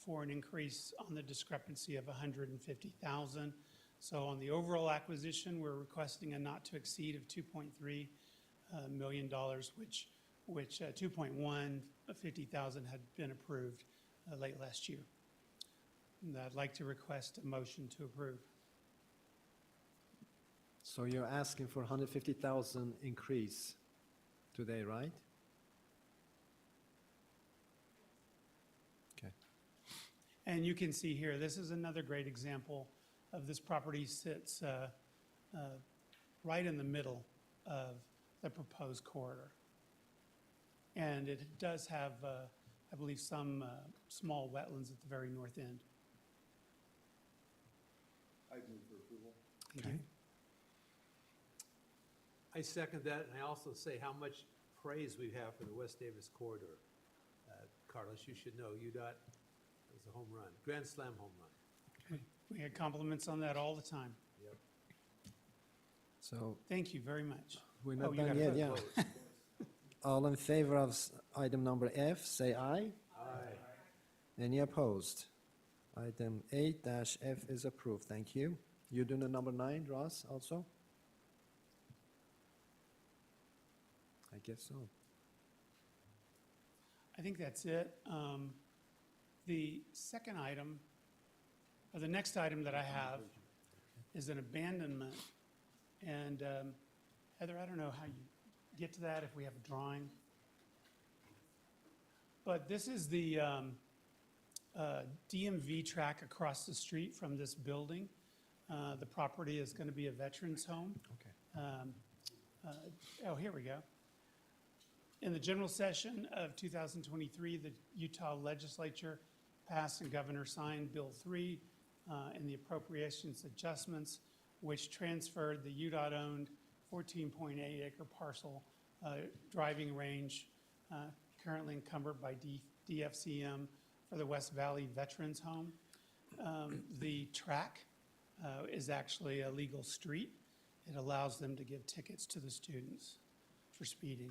for an increase on the discrepancy of $150,000. So on the overall acquisition, we're requesting a not to exceed of $2.3 million, which 2.1 of 50,000 had been approved late last year. And I'd like to request a motion to approve. So you're asking for 150,000 increase today, right? Okay. And you can see here, this is another great example of this property sits right in the middle of the proposed corridor. And it does have, I believe, some small wetlands at the very north end. I move for approval. Thank you. I second that, and I also say how much praise we have for the West Davis corridor. Carlos, you should know, UDOT was a home run, grand slam home run. We get compliments on that all the time. Yep. So Thank you very much. we're Oh, not you done gotta yet, vote. yeah. All in favor of item number F, say aye. Aye. Any opposed? Item 8-F is approved. Thank you. You doing the number 9, Ross, also? I guess so. I think that's it. The second item, or the next item that I have is an abandonment. And Heather, I don't know how you get to that, if we have a drawing. But this is the DMV track across the street from this building. The property is going to be a veterans home. Okay. Oh, here we go. In the general session of 2023, the Utah legislature passed and governor signed Bill 3 in the appropriations adjustments, which transferred the UDOT-owned 14.8-acre parcel driving range currently encumbered by DFCM for the West Valley Veterans Home. The track is actually a legal street. It allows them to give tickets to the students for speeding.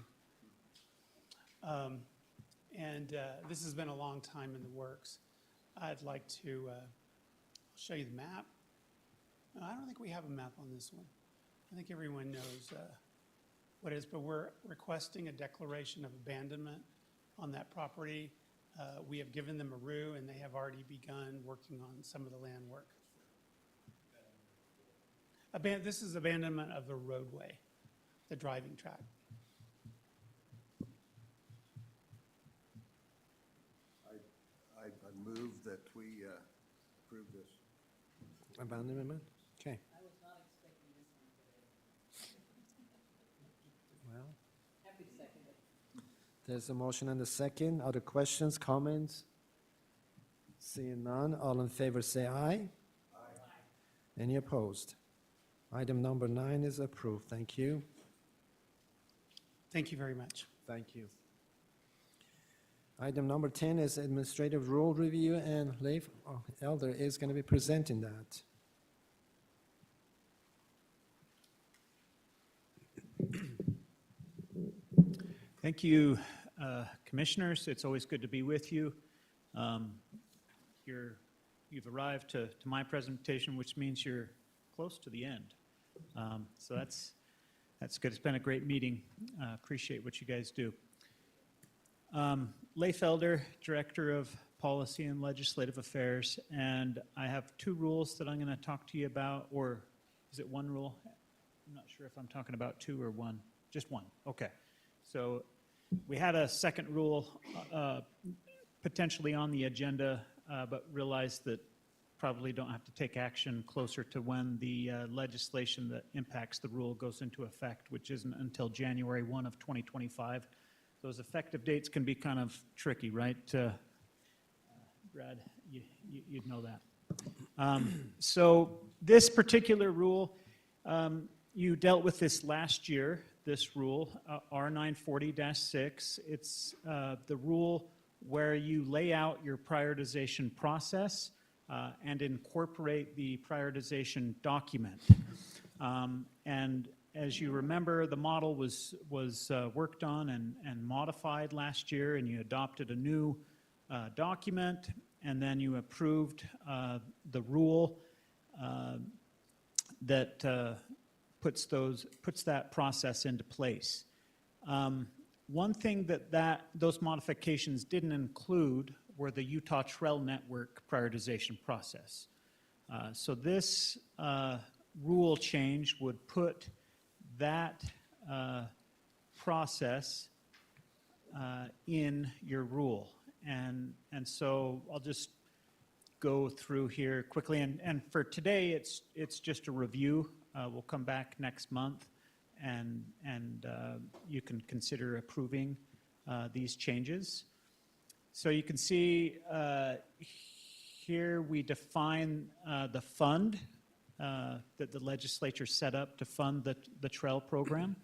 This has been a long time in the works. I'd like to show you the map. No, I don't think we have a map on this one. I think everyone knows what it is, but we're requesting a declaration of abandonment on that property. We have given them a RU, and they have already begun working on some of the land work. This is abandonment of the roadway, the driving track. I move that we approve this. Abandonment? Okay. I was not expecting this one today. Well, Happy to second it. there's a motion and a second. Other questions, comments? Seeing none, all in favor say aye. Aye. Any opposed? Item number 9 is approved. Thank you. Thank you very much. Thank you. Item number 10 is administrative rule review, and Leif Elder is going to be presenting that. Thank you, Commissioners. It's always good to be with you. You've arrived to my presentation, which means you're close to the end. So that's good. It's been a great meeting. Appreciate what you guys do. Leif Elder, Director of Policy and Legislative Affairs, and I have 2 rules that I'm going to talk to you about, or is it 1 rule? I'm not sure if I'm talking about 2 or 1. Just 1. Okay. So we had a second rule potentially on the agenda, but realized that probably don't have to take action closer to when the legislation that impacts the rule goes into effect, which isn't until January 1 of 2025. Those effective dates can be kind of tricky, right? Brad, you'd know that. So this particular rule, you dealt with this last year, this rule, R940-6. It's the rule where you lay out your prioritization process and incorporate the prioritization document. And as you remember, the model was worked on and modified last year, and you adopted a new document, and then you approved the rule that puts that process into place. One thing that those modifications didn't include were the Utah Trail Network prioritization process. So this rule change would put that process in your rule. And so I'll just go through here quickly. And for today, it's just a review. We'll come back next month, and you can consider approving these changes. So you can see here we define the fund that the legislature set up to fund the trail program.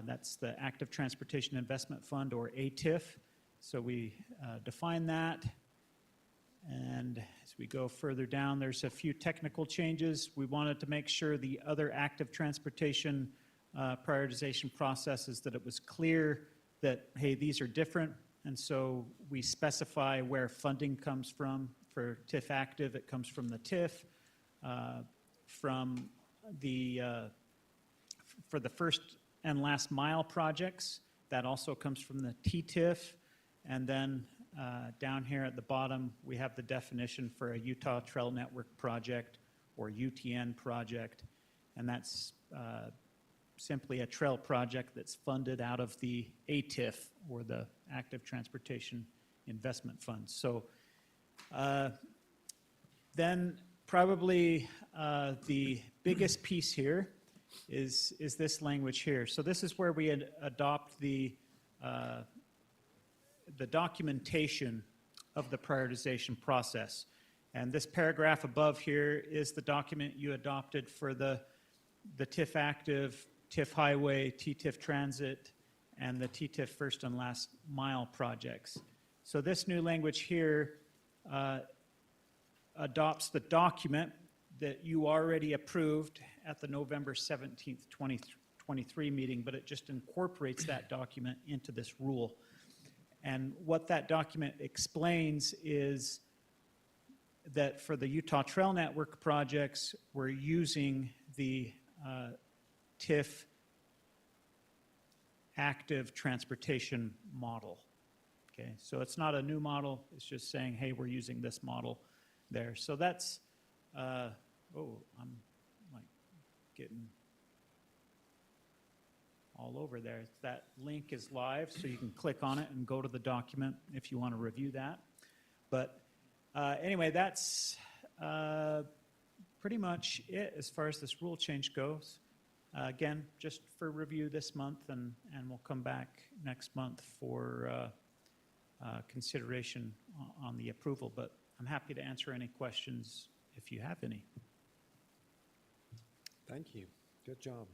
That's the Active Transportation Investment Fund, or ATIF. So we define that. And as we go further down, there's a few technical changes. We wanted to make sure the other active transportation prioritization processes, that it was clear that, hey, these are different. And so we specify where funding comes from for TIF Active, it comes from the TIF. From the, for the first and last mile projects, that also comes from the TTIF. And then down here at the bottom, we have the definition for a Utah Trail Network project or UTN project. And that's simply a trail project that's funded out of the ATIF, or the Active Transportation Investment Fund. So then probably the biggest piece here is this language here. So this is where we adopt the documentation of the prioritization process. And this paragraph above here is the document you adopted for the TIF Active, TIF Highway, TTIF Transit, and the TTIF First and Last Mile projects. So this new language here adopts the document that you already approved at the November 17th, 2023 meeting, but it just incorporates that document into this rule. And what that document explains is that for the Utah Trail Network projects, we're using the TIF Active Transportation model. Okay, so it's not a new model, it's just saying, hey, we're using this model there. So that's, oh, I'm like getting all over there. That link is live, so you can click on it and go to the document if you want to review that. But anyway, that's pretty much it as far as this rule change goes. Again, just for review this month, and we'll come back next month for consideration on the approval. But I'm happy to answer any questions if you have any. Thank you. Good job.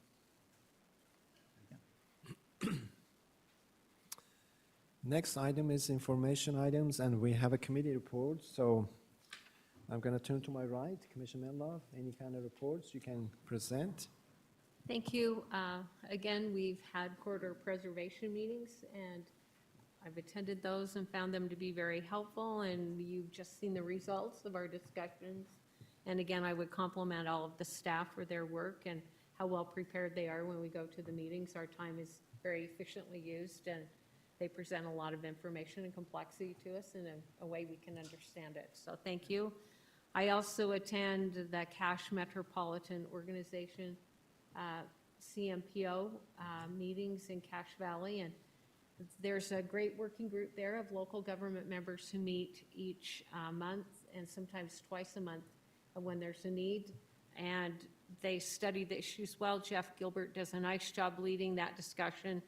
Next item is information items, and we have a committee report. So I'm going to turn to my right, Commissioner Menlove. Any kind of reports you can present? Thank you. Again, we've had corridor preservation meetings, and I've attended those and found them to be very helpful, and you've just seen the results of our discussions. And again, I would compliment all of the staff for their work and how well prepared they are when we go to the meetings. Our time is very efficiently used, and they present a lot of information and complexity to us in a way we can understand it. So thank you. I also attend the Cache Metropolitan Organization CMPO meetings in Cache Valley, and there's a great working group there of local government members who meet each month and sometimes twice a month when there's a need, and they study the issues well. Jeff Gilbert does a nice job leading that discussion.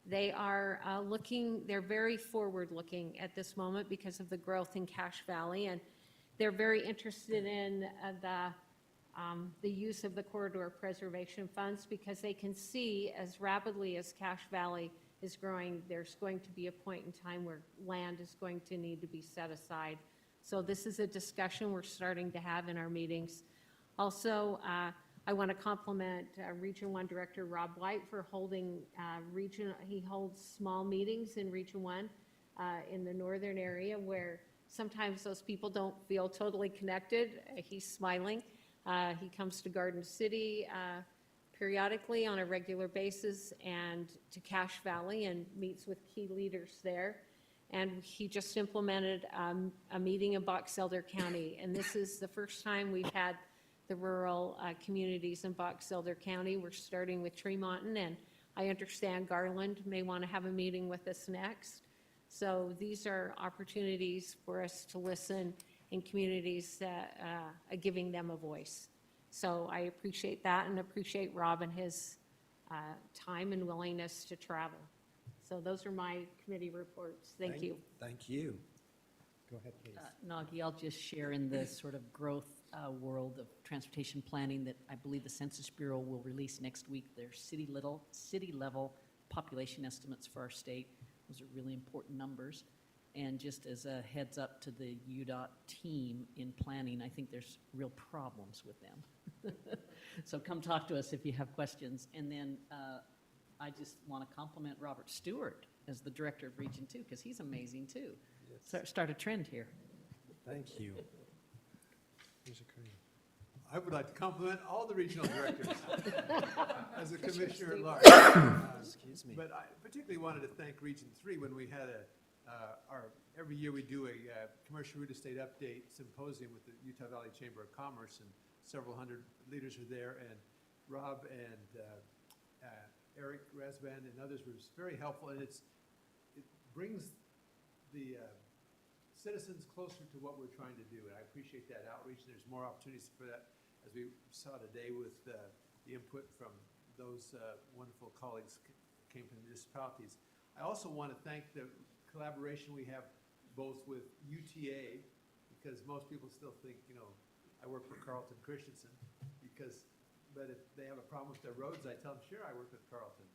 They are they're very forward-looking at this moment because of the growth in Cache Valley, and they're very interested in the use of the corridor preservation funds because they can see as rapidly as Cache Valley is growing, there's going to be a point in time where land is going to need to be set aside. So this is a discussion we're starting to have in our meetings. Also, I want to compliment Region 1 Director Rob White for holding he holds small meetings in Region 1 in the northern area where sometimes those people don't feel totally connected. He's smiling. He comes to Garden City periodically on a regular basis and to Cache Valley and meets with key leaders there. And he just implemented a meeting in Box Elder County. And this is the first time we've had the rural communities in Box Elder County. We're starting with Tremonton, and I understand Garland may want to have a meeting with us next. So these are opportunities for us to listen in communities that giving them a voice. So I appreciate that and appreciate Rob and his time and willingness to travel. So those are my committee reports. Thank you. Thank you. Go ahead, please. Nagi, I'll just share in the sort of growth world of transportation planning that I believe the Census Bureau will release next week. Their city level population estimates for our state. Those are really important numbers. And just as a heads up to the UDOT team in planning, I think there's real problems with them. So come talk to us if you have questions. And then I just want to compliment Robert Stewart as the director of Region 2 because he's amazing too. Start a trend here. Thank you. Mr. Curry. I would like to compliment all the regional directors as a commissioner at large. Excuse me. But I particularly wanted to thank Region 3 when we had every year we do a commercial real estate update symposium with the Utah Valley Chamber of Commerce, and several hundred leaders were there, and Rob and Eric Rasband and others were very helpful, and it brings the citizens closer to what we're trying to do, and I appreciate that outreach. There's more opportunities for that, as we saw today with the input from those wonderful colleagues who came from the municipalities. I also want to thank the collaboration we have both with UTA, because most people still think, you know, I work for Carlton Christensen, but if they have a problem with their roads, I tell them, sure, I work with Carlton.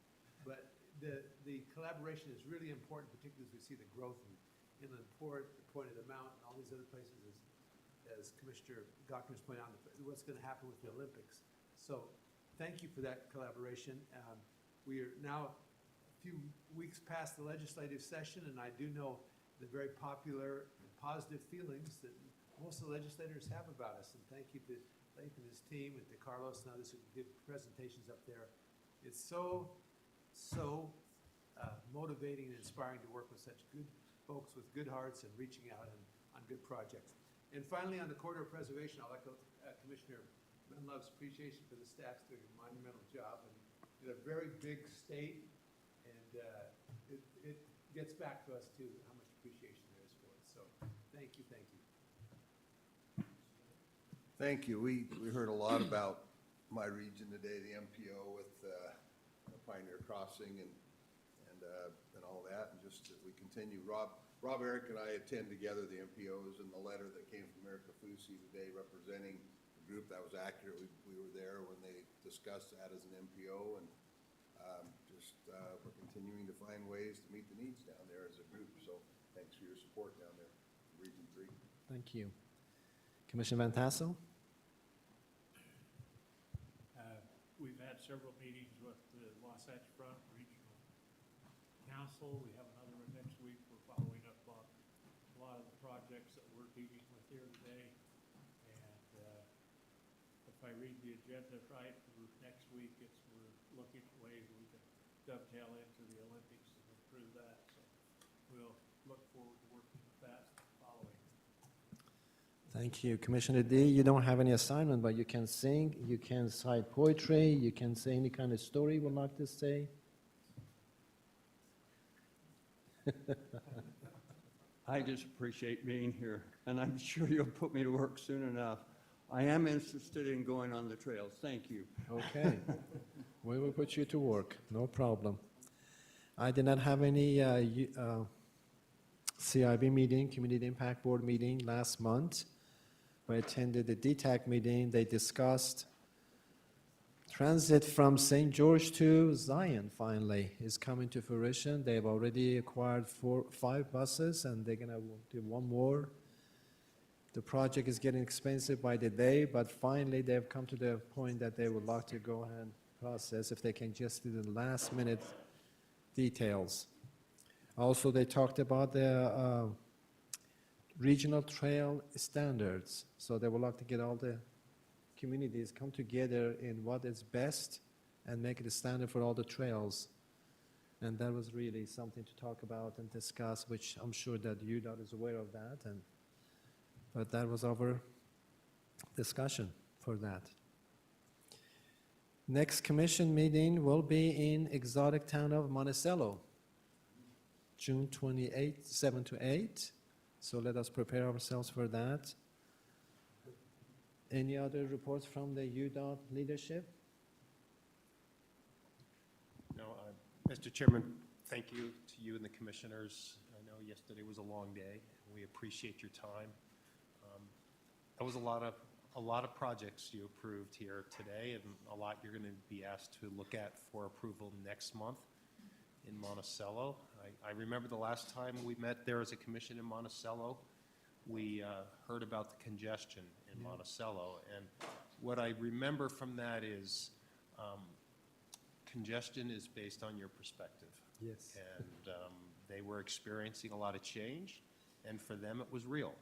But the collaboration is really important, particularly as we see the growth in Inland Port, the Point of the Mountain, all these other places, as Commissioner Gachner's pointed out, what's going to happen with the Olympics. So thank you for that collaboration. We are now a few weeks past the legislative session, and I do know the very popular and positive feelings that most of the legislators have about us. And thank you to Lath and his team, and to Carlos and others who did presentations up there. It's so motivating and inspiring to work with such good folks with good hearts and reaching out on good projects. And finally, on the corridor preservation, I'd like to Commissioner Menlove's appreciation for the staff's doing a monumental job, and in a very big state, and it gets back to us too, how much appreciation there is for it. So thank you, thank you. Thank you. We heard a lot about my region today, the MPO with Pioneer Crossing and all that, and just as we continue, Rob, Eric, and I attend together the MPOs, and the letter that came from Eric Kafusi today representing the group, that was accurate. We were there when they discussed that as an MPO, and we're continuing to find ways to meet the needs down there as a group. So thanks for your support down there, Region 3. Thank you. Commissioner Van Tassel? We've had several meetings with the Wasatch Front Regional Council. We have another one next week. We're following up on a lot of the projects that we're dealing with here today. And if I read the agenda right, for next week, we're looking at ways we can dovetail into the Olympics and improve that. So we'll look forward to working with that following. Thank you. Commissioner D, you don't have any assignment, but you can sing, you can cite poetry, you can say any kind of story you would like to say. I just appreciate being here, and I'm sure you'll put me to work soon enough. I am interested in going on the trails. Thank you. Okay. We will put you to work, no problem. I did not have any CIB meeting, Community Impact Board meeting last month. I attended the DTAC meeting. They discussed transit from St. George to Zion finally is coming to fruition. They've already acquired 5 buses, and they're gonna do 1 more. The project is getting expensive by the day, but finally they've come to the point that they would like to go ahead and process if they can just do the last minute details. Also, they talked about the regional trail standards. So they would like to get all the communities come together in what is best and make it a standard for all the trails. And that was really something to talk about and discuss, which I'm sure that UDOT is aware of that. But that was our discussion for that. Next commission meeting will be in exotic town of Monticello, June 28th, 7 to 8. So let us prepare ourselves for that. Any other reports from the UDOT leadership? No, Mr. Chairman, thank you to you and the commissioners. I know yesterday was a long day. We appreciate your time. That was a lot of projects you approved here today, and a lot you're going to be asked to look at for approval next month in Monticello. I remember the last time we met there as a commission in Monticello, we heard about the congestion in Monticello, and what I remember from that is congestion is based on your perspective. Yes. And they were experiencing a lot of change, and for them it was real.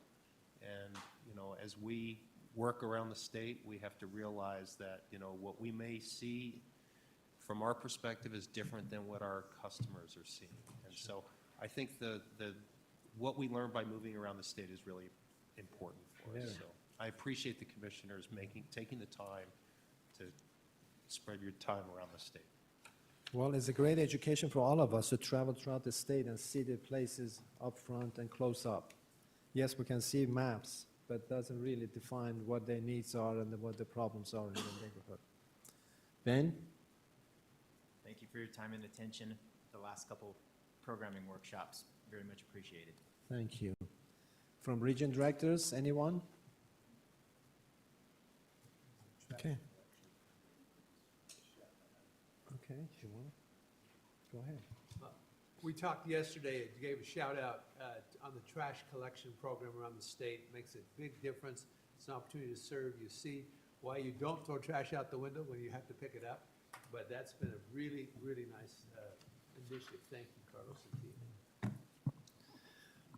And, you know, as we work around the state, we have to realize that, you know, what we may see from our perspective is different than what our customers are seeing. And so I think what we learned by moving around the state is really important for us. Yeah. So I appreciate the commissioners taking the time to spread your time around the state. Well, it's a great education for all of us to travel throughout the state and see the places up front and close up. Yes, we can see maps, but doesn't really define what their needs are and what the problems are in the neighborhood. Ben? Thank you for your time and attention. The last couple programming workshops, very much appreciated. Thank you. From region directors, anyone? Okay. Okay, you want? Go ahead. We talked yesterday, you gave a shout out on the trash collection program around the state. Makes a big difference. It's an opportunity to serve. You see why you don't throw trash out the window when you have to pick it up. But that's been a really, really nice initiative. Thank you, Carlos and team.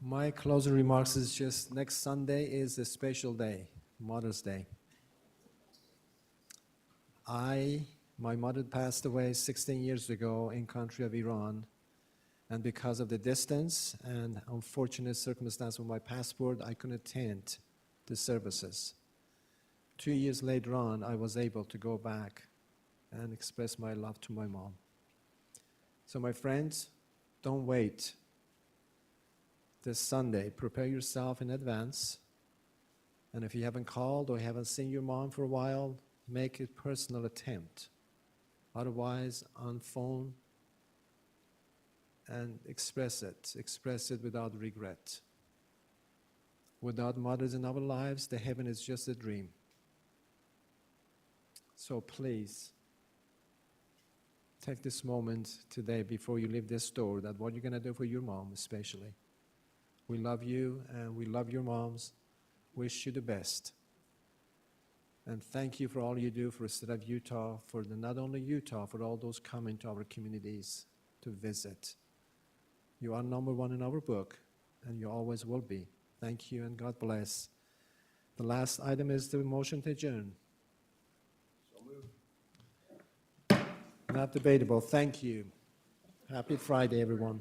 My closing remarks is just next Sunday is a special day, Mother's Day. My mother passed away 16 years ago in country of Iran, and because of the distance and unfortunate circumstance with my passport, I couldn't attend the services. 2 years later on, I was able to go back and express my love to my mom. So my friends, don't wait. This Sunday, prepare yourself in advance, and if you haven't called or haven't seen your mom for a while, make a personal attempt. Otherwise, on phone, and express it without regret. Without mothers in our lives, the heaven is just a dream. So please, take this moment today before you leave this door, that what you're going to do for your mom especially. We love you and we love your moms. Wish you the best. And thank you for all you do for the state of Utah, for not only Utah, for all those coming to our communities to visit. You are number one in our book, and you always will be. Thank you, and God bless. The last item is the motion to adjourn. So moved. Not debatable. Thank you. Happy Friday, everyone.